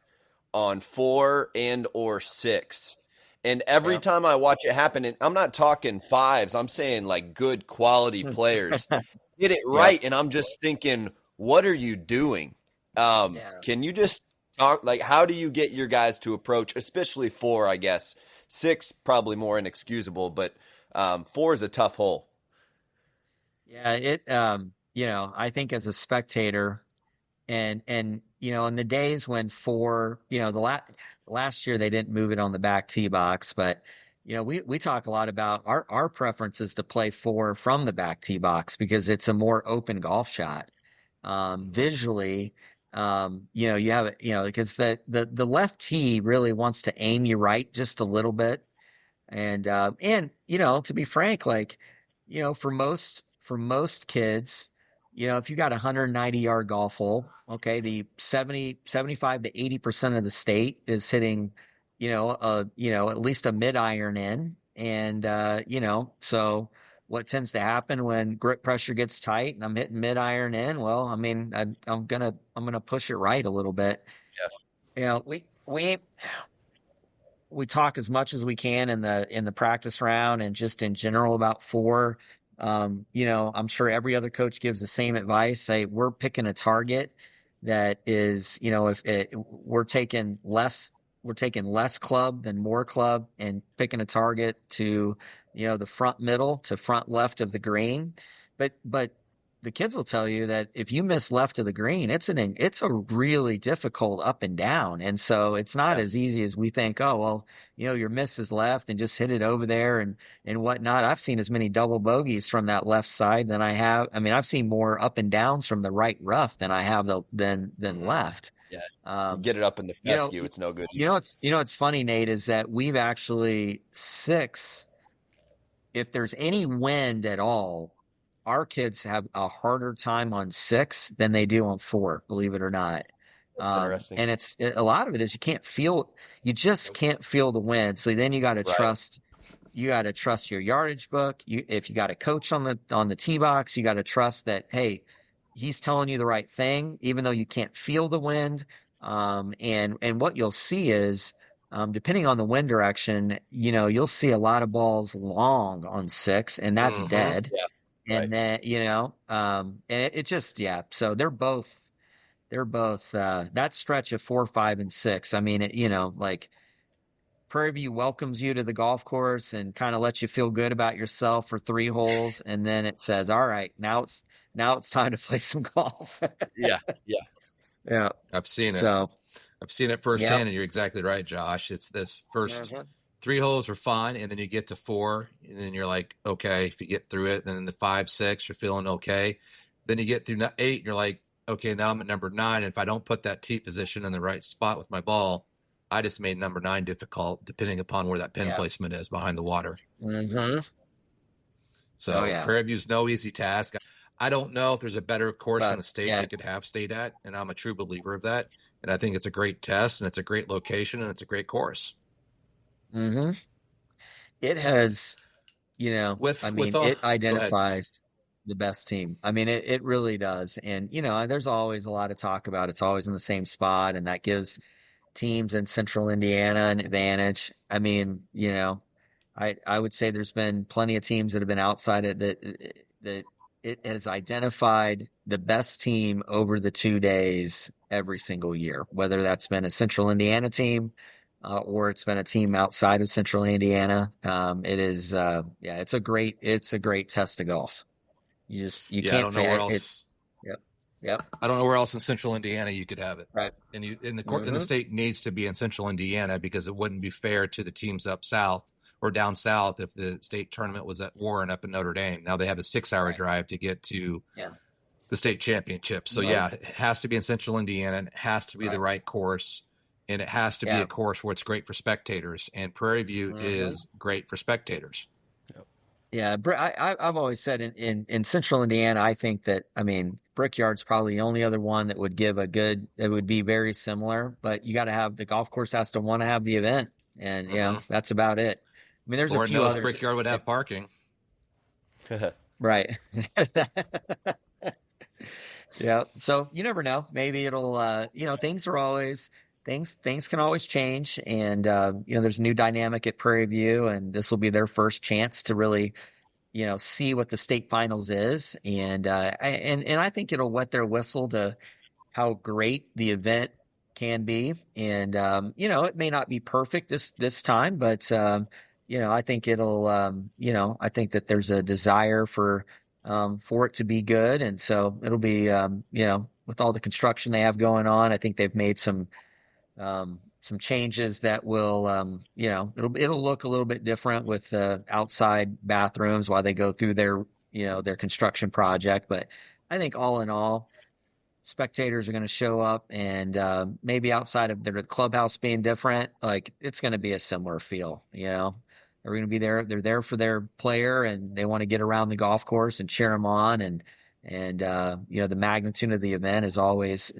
Speaker 4: on 4 and or 6. And every time I watch it happen, and I'm not talking 5s, I'm saying like good quality players hit it right. And I'm just thinking, what are you doing? Can you just talk, like, how do you get your guys to approach, especially 4, I guess? 6, probably more inexcusable, but 4 is a tough hole.
Speaker 5: Yeah, I think as a spectator, and in the days when 4, the last year they didn't move it on the back tee box, but we talk a lot about our preference is to play 4 from the back tee box because it's a more open golf shot. Visually, you have it, because the left tee really wants to aim you right just a little bit. And to be frank, like, for most kids, if you got a 190-yard golf hole, okay, the 75 to 80% of the state is hitting, at least a mid iron in. And, so what tends to happen when grip pressure gets tight and I'm hitting mid iron in, well, I mean, I'm going to push it right a little bit. Yeah. We talk as much as we can in the practice round and just in general about 4. I'm sure every other coach gives the same advice. Say we're picking a target that is, we're taking less club than more club, and picking a target to, the front middle to front left of the green. But the kids will tell you that if you miss left of the green, it's a really difficult up and down. And so it's not as easy as we think, oh, well, your miss is left and just hit it over there and whatnot. I've seen as many double bogeys from that left side than I have. I mean, I've seen more up and downs from the right rough than I have than left.
Speaker 4: Yeah. Get it up in the fescue. It's no good.
Speaker 5: It's funny, Nate, is that we've actually 6, if there's any wind at all, our kids have a harder time on 6 than they do on 4, believe it or not.
Speaker 4: That's interesting.
Speaker 5: And a lot of it is you just can't feel the wind. So then you got to trust your yardage book. If you got a coach on the tee box, you got to trust that, hey, he's telling you the right thing, even though you can't feel the wind. And what you'll see is, depending on the wind direction, you'll see a lot of balls long on 6, and that's dead. Yeah. And then, and it just, so they're both that stretch of 4, 5, and 6. I mean, like Prairie View welcomes you to the golf course and kind of lets you feel good about yourself for 3 holes. And then it says, all right, now it's time to play some golf.
Speaker 4: Yeah.
Speaker 1: I've seen it.
Speaker 5: So
Speaker 1: I've seen it firsthand, and you're exactly right, Josh. It's this first 3 holes are fine, and then you get to 4, and then you're like, okay, if you get through it, then the 5, 6, you're feeling okay. Then you get through 8, and you're like, okay, now I'm at number 9. And if I don't put that tee position in the right spot with my ball, I just made number 9 difficult, depending upon where that pin placement is behind the water. So Prairie View's no easy task. I don't know if there's a better course in the state I could have stayed at, and I'm a true believer of that. And I think it's a great test, and it's a great location, and it's a great course.
Speaker 5: It has, it identifies the best team. I mean, it really does. And, there's always a lot of talk about it's always in the same spot, and that gives teams in Central Indiana an advantage. I mean, I would say there's been plenty of teams that have been outside it that it has identified the best team over the 2 days every single year, whether that's been a Central Indiana team or it's been a team outside of Central Indiana. It is, it's a great test of golf. You can't.
Speaker 1: I don't know where else.
Speaker 5: Yep.
Speaker 1: I don't know where else in Central Indiana you could have it.
Speaker 5: Right.
Speaker 1: And the state needs to be in Central Indiana, because it wouldn't be fair to the teams up south or down south if the state tournament was at Warren up in Notre Dame. Now they have a 6-hour drive to get to the state championship. So yeah, it has to be in Central Indiana, and it has to be the right course, and it has to be a course where it's great for spectators. And Prairie View is great for spectators.
Speaker 5: Yeah, I've always said in Central Indiana, I think that, I mean, Brickyard's probably the only other one that would give it would be very similar, but you got to have, the golf course has to want to have the event, and that's about it. I mean, there's
Speaker 1: Lord
Speaker 5: a few
Speaker 1: knows
Speaker 5: others.
Speaker 1: Brickyard would have parking.
Speaker 5: Right. Yeah. So you never know. Maybe it'll, things can always change. And, there's a new dynamic at Prairie View, and this will be their first chance to really, see what the state finals is. And I think it'll wet their whistle to how great the event can be. And, it may not be perfect this time, but, I think it'll, I think that there's a desire for it to be good. And so it'll be, with all the construction they have going on, I think they've made some changes that will, it'll look a little bit different with outside bathrooms while they go through their construction project. But I think all in all, spectators are going to show up, and maybe outside of their clubhouse being different, like, it's going to be a similar feel. They're going to be there. They're there for their player, and they want to get around the golf course and cheer them on. And the magnitude of the event is always,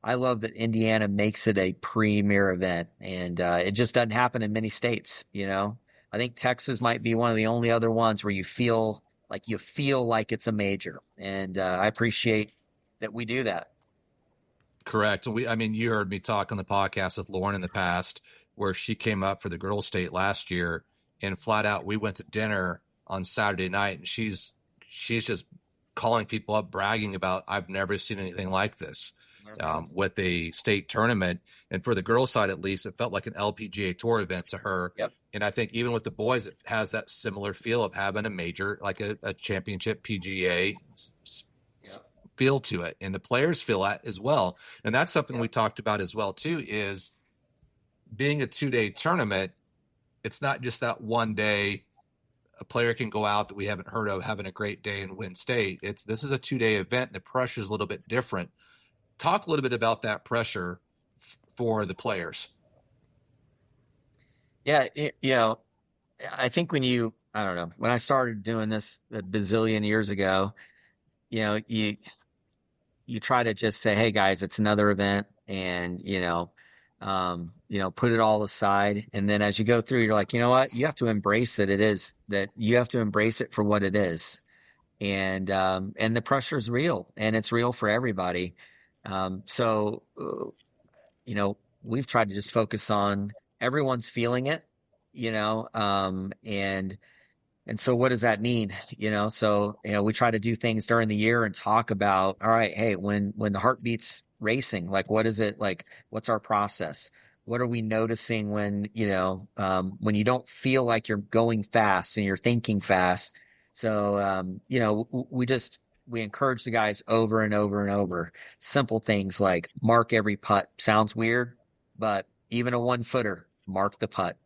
Speaker 5: I love that Indiana makes it a premier event, and it just doesn't happen in many states. I think Texas might be one of the only other ones where you feel like it's a major, and I appreciate that we do that.
Speaker 1: Correct. You heard me talk on the podcast with Lauren in the past, where she came up for the girls' state last year, and flat out, we went to dinner on Saturday night, and she's just calling people up, bragging about, I've never seen anything like this with a state tournament. And for the girls' side, at least, it felt like an LPGA Tour event to her.
Speaker 5: Yep.
Speaker 1: And I think even with the boys, it has that similar feel of having a major, like a championship PGA feel to it. And the players feel that as well. And that's something we talked about as well, too, is being a 2-day tournament. It's not just that one day a player can go out that we haven't heard of, having a great day and win state. This is a 2-day event. The pressure is a little bit different. Talk a little bit about that pressure for the players.
Speaker 5: Yeah. I think when I started doing this a bazillion years ago, you try to just say, hey guys, it's another event, and, put it all aside. And then as you go through, you're like, you know what, you have to embrace it. It is that you have to embrace it for what it is. And the pressure is real, and it's real for everybody. So we've tried to just focus on everyone's feeling it, and so what does that mean? We try to do things during the year and talk about, all right, hey, when the heartbeat's racing, like, what is it like? What's our process? What are we noticing when you don't feel like you're going fast and you're thinking fast? So, we encourage the guys over and over and over. Simple things like mark every putt. Sounds weird, but even a 1-footer, mark the putt.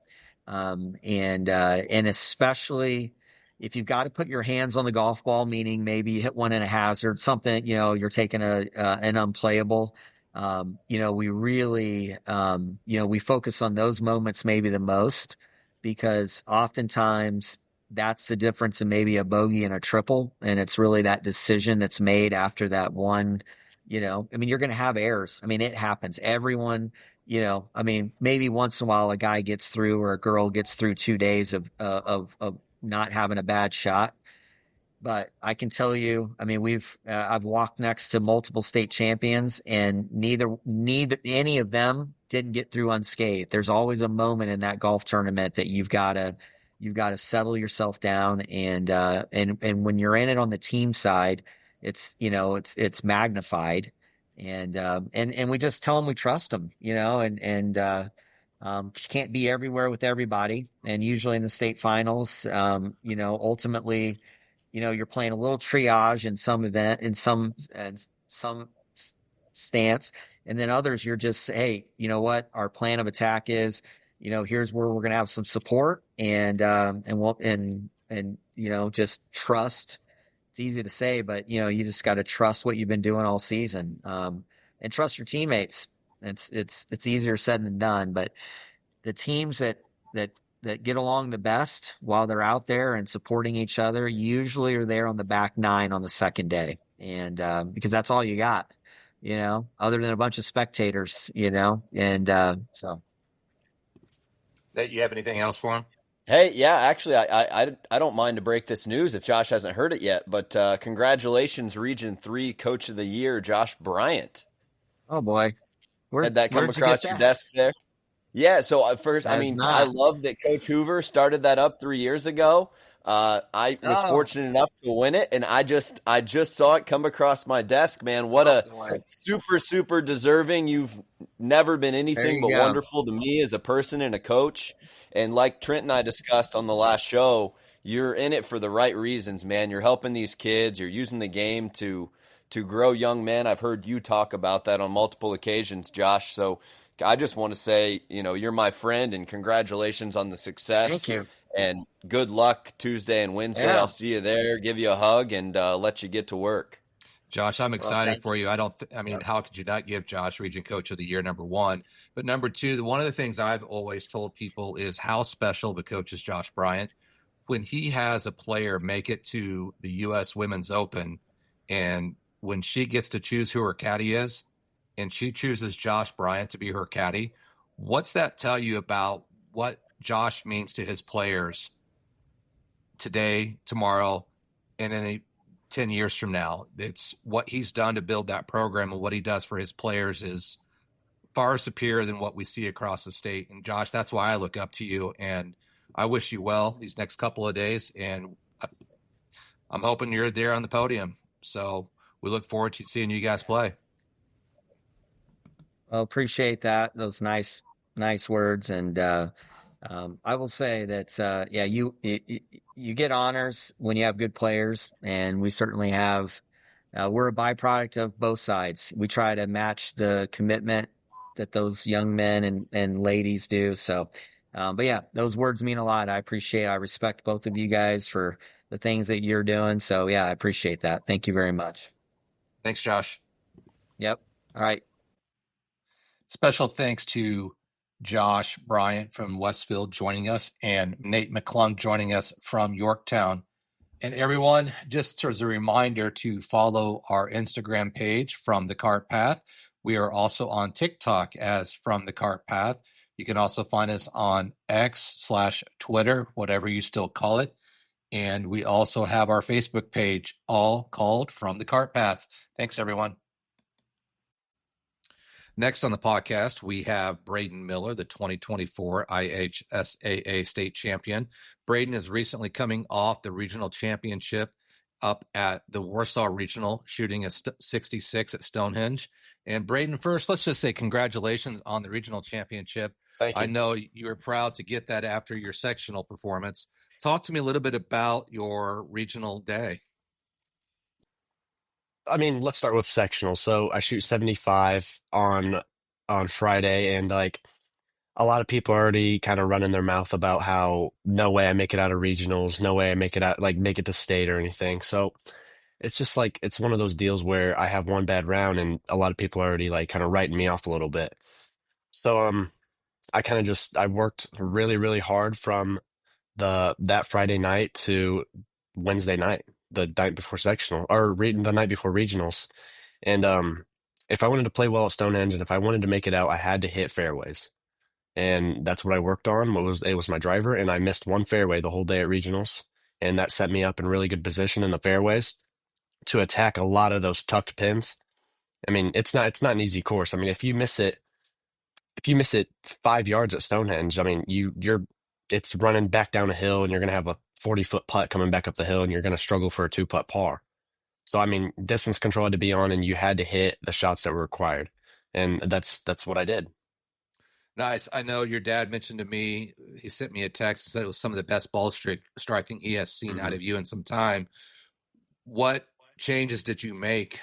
Speaker 5: And especially if you've got to put your hands on the golf ball, meaning maybe you hit one in a hazard, something, you're taking an unplayable, we really, we focus on those moments maybe the most, because oftentimes that's the difference in maybe a bogey and a triple. And it's really that decision that's made after that one, you're going to have errors. It happens. Everyone, maybe once in a while a guy gets through, or a girl gets through 2 days of not having a bad shot. But I can tell you, I've walked next to multiple state champions, and neither any of them didn't get through unscathed. There's always a moment in that golf tournament that you've got to settle yourself down, and when you're in it on the team side, it's magnified, and we just tell them we trust them, can't be everywhere with everybody, and usually in the state finals, ultimately, you're playing a little triage in some event, in some stance, and then others you're just, hey, you know what, our plan of attack is, here's where we're going to have some support, and just trust it's easy to say, but you just got to trust what you've been doing all season, and trust your teammates. It's easier said than done, but the teams that that get along the best while they're out there and supporting each other usually are there on the back nine on the second day, and because that's all you got, other than a bunch of spectators, and so.
Speaker 1: That you have anything else for him?
Speaker 4: Hey, yeah, actually, I don't mind to break this news if Josh hasn't heard it yet, but congratulations, Region 3 Coach of the Year, Josh Bryant.
Speaker 5: Oh, boy.
Speaker 4: Had that come
Speaker 5: where'd you
Speaker 4: across
Speaker 5: get
Speaker 4: your
Speaker 5: that?
Speaker 4: desk there? Yeah, so first, I
Speaker 5: Has
Speaker 4: mean, I
Speaker 5: not.
Speaker 4: love that Coach Hoover started that up 3 years ago. I was
Speaker 5: Oh,
Speaker 4: fortunate enough to win it, and I just saw it come across my desk, man. What
Speaker 5: oh
Speaker 4: a
Speaker 5: boy.
Speaker 4: super deserving. You've never been
Speaker 5: There
Speaker 4: anything
Speaker 5: you
Speaker 4: but
Speaker 5: go.
Speaker 4: wonderful to me as a person and a coach. And like Trent and I discussed on the last show, you're in it for the right reasons, man. You're helping these kids. You're using the game to grow young men. I've heard you talk about that on multiple occasions, Josh. So I just want to say, you're my friend, and congratulations on the
Speaker 5: Thank
Speaker 4: success.
Speaker 5: you.
Speaker 4: And good luck Tuesday and Wednesday.
Speaker 5: Yeah.
Speaker 4: I'll see you there, give you a hug, and let you get to work.
Speaker 1: Josh, I'm
Speaker 5: Well,
Speaker 1: excited
Speaker 5: thank
Speaker 1: for you.
Speaker 5: you.
Speaker 1: How could you not give Josh Region Coach of the Year, number one? But number two, one of the things I've always told people is how special the coach is, Josh Bryant. When he has a player make it to the U.S. Women's Open, and when she gets to choose who her caddy is, and she chooses Josh Bryant to be her caddy, what's that tell you about what Josh means to his players today, tomorrow, and in 10 years from now? It's what he's done to build that program, and what he does for his players is far superior than what we see across the state. And Josh, that's why I look up to you, and I wish you well these next couple of days. And I'm hoping you're there on the podium. So we look forward to seeing you guys play.
Speaker 5: Well, appreciate that. Those nice words. And I will say that, yeah, you get honors when you have good players, and we certainly have. We're a byproduct of both sides. We try to match the commitment that those young men and ladies do. So, but yeah, those words mean a lot. I respect both of you guys for the things that you're doing. So yeah, I appreciate that. Thank you very much.
Speaker 1: Thanks, Josh.
Speaker 5: Yep. All right.
Speaker 1: Special thanks to Josh Bryant from Westfield joining us, and Nate McClung joining us from Yorktown. And everyone, just as a reminder to follow our Instagram page, From the Cart Path. We are also on TikTok as From the Cart Path. You can also find us on X/Twitter, whatever you still call it. And we also have our Facebook page, all called From the Cart Path. Thanks, everyone. Next on the podcast, we have Brayden Miller, the 2024 IHSAA state champion. Brayden is recently coming off the regional championship up at the Warsaw Regional, shooting a 66 at Stonehenge. And Brayden, first, let's just say congratulations on the regional championship.
Speaker 6: Thank you.
Speaker 1: I know you were proud to get that after your sectional performance. Talk to me a little bit about your regional day.
Speaker 6: I mean, let's start with sectional. So I shoot 75 on Friday, and like a lot of people are already kind of running their mouth about how no way I make it out of regionals, no way I make it out, like make it to state or anything. So it's just like it's one of those deals where I have one bad round and a lot of people are already like kind of writing me off a little bit. So I worked really, really hard from that Friday night to Wednesday night, the night before sectional, or the night before regionals. And if I wanted to play well at Stonehenge and if I wanted to make it out, I had to hit fairways. And that's what I worked on. It was my driver, and I missed one fairway the whole day at regionals. And that set me up in really good position in the fairways to attack a lot of those tucked pins. I mean, it's not an easy course. I mean, if you miss it 5 yards at Stonehenge, I mean, it's running back down a hill, and you're gonna have a 40-foot putt coming back up the hill, and you're gonna struggle for a 2-putt par. So I mean, distance control had to be on, and you had to hit the shots that were required, and that's what I did.
Speaker 1: Nice. I know your dad mentioned to me, he sent me a text and said it was some of the best ball striking he has seen out of you in some time. What changes did you make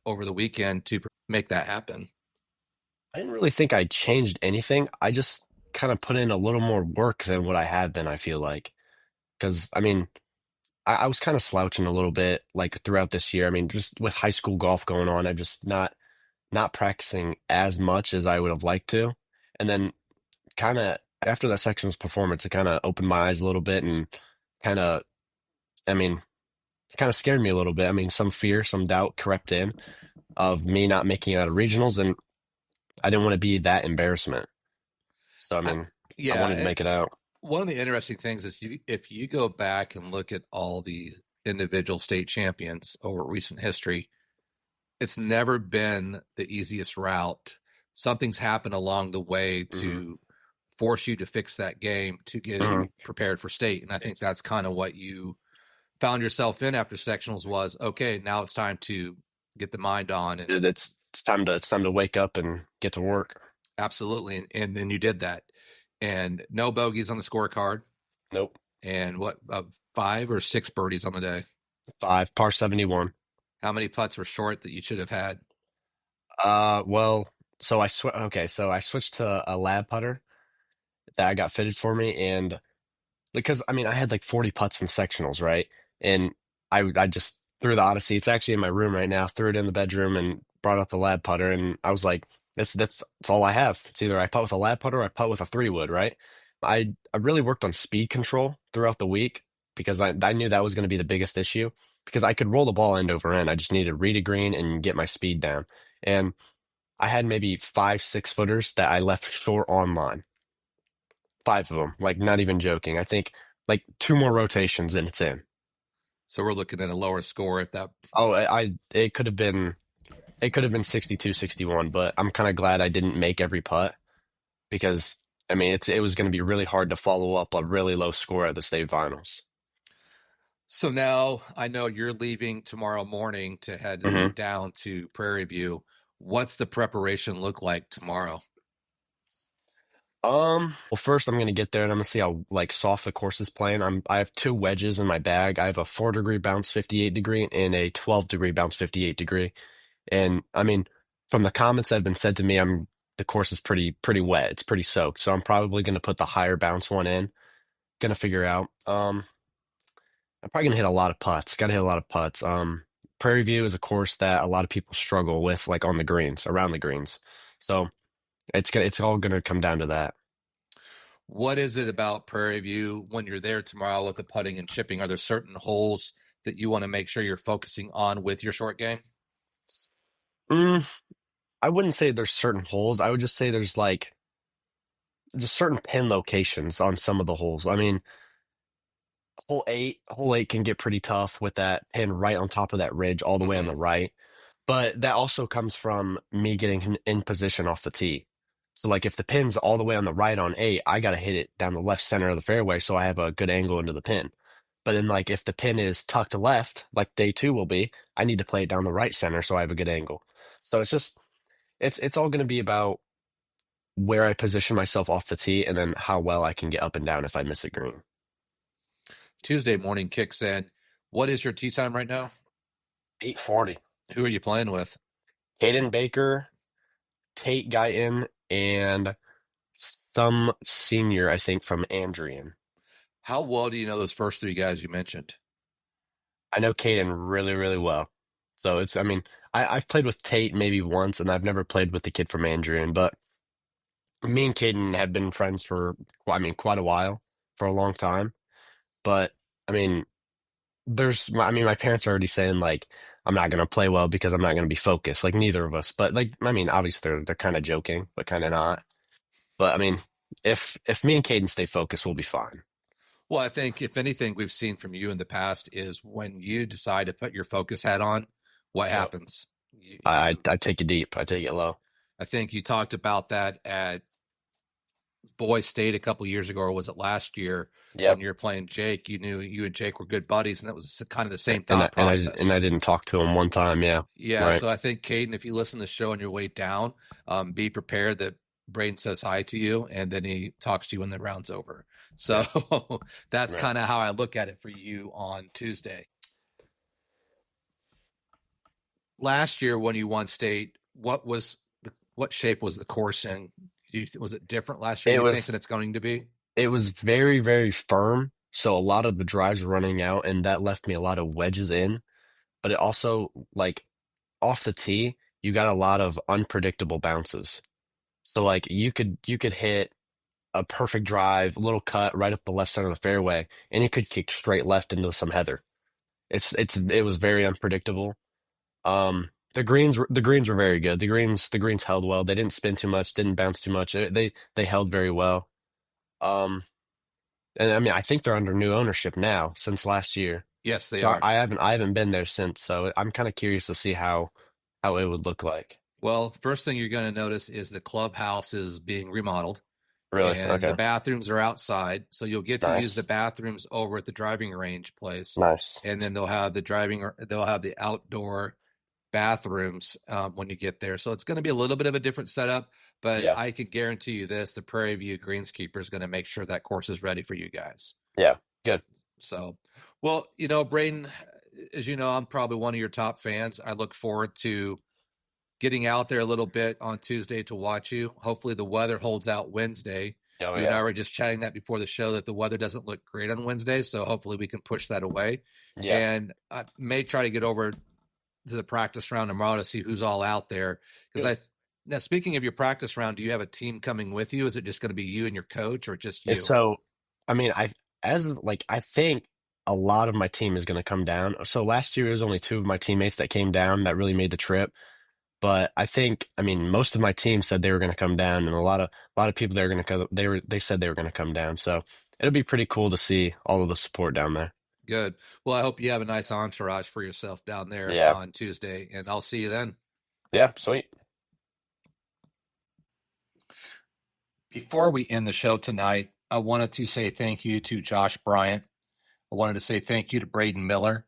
Speaker 1: over the weekend to make that happen?
Speaker 6: I didn't really think I changed anything. I just kind of put in a little more work than what I had been, I feel like. Because, I mean, I was kind of slouching a little bit like throughout this year. I mean, just with high school golf going on, I'm just not practicing as much as I would have liked to. And then kind of after that sectionals performance, it kind of opened my eyes a little bit and kind of, I mean, it kind of scared me a little bit. I mean, some fear, some doubt crept in of me not making it out of regionals, and I didn't want to be that embarrassment. So, I mean, I
Speaker 1: Yeah,
Speaker 6: wanted to make it out.
Speaker 1: one of the interesting things is if you go back and look at all the individual state champions over recent history, it's never been the easiest route. Something's happened along the way to force you to fix that game to get it prepared for state. And I think that's kind of what you found yourself in after sectionals was, okay, now it's time to get the mind on. And
Speaker 6: It's time to wake up and get to work.
Speaker 1: absolutely. And then you did that. And no bogeys on the scorecard.
Speaker 6: Nope.
Speaker 1: And what, 5 or 6 birdies on the day?
Speaker 6: 5, par 71.
Speaker 1: How many putts were short that you should have had?
Speaker 6: Well, so I switched to a lab putter that I got fitted for me, and because I mean I had like 40 putts in sectionals, right? And I just threw the Odyssey. It's actually in my room right now. Threw it in the bedroom and brought out the lab putter, and I was like, that's all I have. It's either I putt with a lab putter or I putt with a 3-wood, right? I really worked on speed control throughout the week because I knew that was going to be the biggest issue because I could roll the ball end over end. I just needed to read a green and get my speed down. And I had maybe 5, 6 footers that I left short on line. 5 of them, like not even joking. I think like 2 more rotations and it's in.
Speaker 1: So we're looking at a lower score at that.
Speaker 6: Oh, it could have been 62, 61, but I'm kind of glad I didn't make every putt because I mean it was going to be really hard to follow up a really low score at the state finals.
Speaker 1: So now I know you're leaving tomorrow morning to head down to Prairie View. What's the preparation look like tomorrow?
Speaker 6: Well, first I'm gonna get there and I'm gonna see how like soft the course is playing. I have 2 wedges in my bag. I have a 4-degree bounce 58-degree and a 12-degree bounce 58-degree. And I mean, from the comments that have been said to me, the course is pretty wet. It's pretty soaked. So I'm probably gonna put the higher bounce one in. Gonna figure out. I'm probably gonna hit a lot of putts. Gotta hit a lot of putts. Prairie View is a course that a lot of people struggle with, like on the greens, around the greens. So it's all gonna come down to that.
Speaker 1: What is it about Prairie View when you're there tomorrow with the putting and chipping? Are there certain holes that you want to make sure you're focusing on with your short game?
Speaker 6: I wouldn't say there's certain holes. I would just say there's like just certain pin locations on some of the holes. I mean, hole 8 can get pretty tough with that pin right on top of that ridge all the way on the right. But that also comes from me getting in position off the tee. So like if the pin's all the way on the right on 8, I got to hit it down the left center of the fairway so I have a good angle into the pin. But then like if the pin is tucked left, like day 2 will be, I need to play it down the right center so I have a good angle. So it's all going to be about where I position myself off the tee and then how well I can get up and down if I miss a green.
Speaker 1: Tuesday morning kicks in. What is your tee time right now?
Speaker 6: 8:40.
Speaker 1: Who are you playing with?
Speaker 6: Aidan Baker, Tate Guyton, and some senior, I think, from Andrian.
Speaker 1: How well do you know those first 3 guys you mentioned?
Speaker 6: I know Caden really, really well. So I mean, I've played with Tate maybe once, and I've never played with the kid from Andrian, but me and Caden have been friends for, I mean, quite a while, for a long time. But, I mean, my parents are already saying, like, I'm not going to play well because I'm not going to be focused, like neither of us. But, like, I mean, obviously they're kind of joking, but kind of not. But, I mean, if me and Caden stay focused, we'll be fine.
Speaker 1: Well, I think if anything we've seen from you in the past is when you decide to put your focus hat on, what happens?
Speaker 6: I take it deep. I take it low.
Speaker 1: I think you talked about that at Boys State a couple years ago, or was it last year?
Speaker 6: Yep.
Speaker 1: When you were playing Jake, you knew you and Jake were good buddies, and that was kind of the same thought process.
Speaker 6: And I didn't talk to him one time, yeah.
Speaker 1: Yeah,
Speaker 6: right.
Speaker 1: So I think, Caden, if you listen to the show on your way down, be prepared that Brayden says hi to you, and then he talks to you when the round's over. So that's kind of how I look at it for you on Tuesday. Last year when you won state, what shape was the course in? Was it different last year? You think that it's going to be?
Speaker 6: It was very, very firm. So a lot of the drives were running out, and that left me a lot of wedges in. But it also, like, off the tee, you got a lot of unpredictable bounces. So like you could hit a perfect drive, a little cut right up the left center of the fairway, and it could kick straight left into some heather. It was very unpredictable. The greens were very good. The greens held well. They didn't spin too much, didn't bounce too much. They held very well. Um, and I mean, I think they're under new ownership now since last year.
Speaker 1: Yes, they
Speaker 6: So
Speaker 1: are.
Speaker 6: I haven't been there since. So I'm kind of curious to see how it would look like.
Speaker 1: Well, first thing you're going to notice is the clubhouse is being remodeled.
Speaker 6: Really?
Speaker 1: And
Speaker 6: Okay.
Speaker 1: the bathrooms are outside, so you'll get to use the
Speaker 6: Nice.
Speaker 1: bathrooms over at the driving range place,
Speaker 6: Nice.
Speaker 1: and then they'll have the outdoor bathrooms when you get there. So it's going to be a little bit of a different setup, but
Speaker 6: Yeah.
Speaker 1: I can guarantee you this: the Prairie View greenskeeper is going to make sure that course is ready for you guys.
Speaker 6: Yeah. Good.
Speaker 1: So, well, Brayden, as you know, I'm probably one of your top fans. I look forward to getting out there a little bit on Tuesday to watch you. Hopefully the weather holds out Wednesday.
Speaker 6: Oh
Speaker 1: You and I
Speaker 6: yeah.
Speaker 1: were just chatting that before the show that the weather doesn't look great on Wednesday, so hopefully we can push that away.
Speaker 6: Yeah.
Speaker 1: And I may try to get over to the practice round tomorrow to see who's all out there. Because now speaking of your practice round, do you have a team coming with you? Is it just going to be you and your coach, or just you?
Speaker 6: So, I mean, I think a lot of my team is going to come down. So last year, it was only two of my teammates that came down that really made the trip. But I mean, most of my team said they were going to come down, and a lot of people they were going to come. They said they were going to come down. So it'll be pretty cool to see all of the support down there.
Speaker 1: Good. Well, I hope you have a nice entourage for yourself down there
Speaker 6: Yeah.
Speaker 1: on Tuesday, and I'll see you then.
Speaker 6: Yeah. Sweet.
Speaker 1: Before we end the show tonight, I wanted to say thank you to Josh Bryant. I wanted to say thank you to Brayden Miller.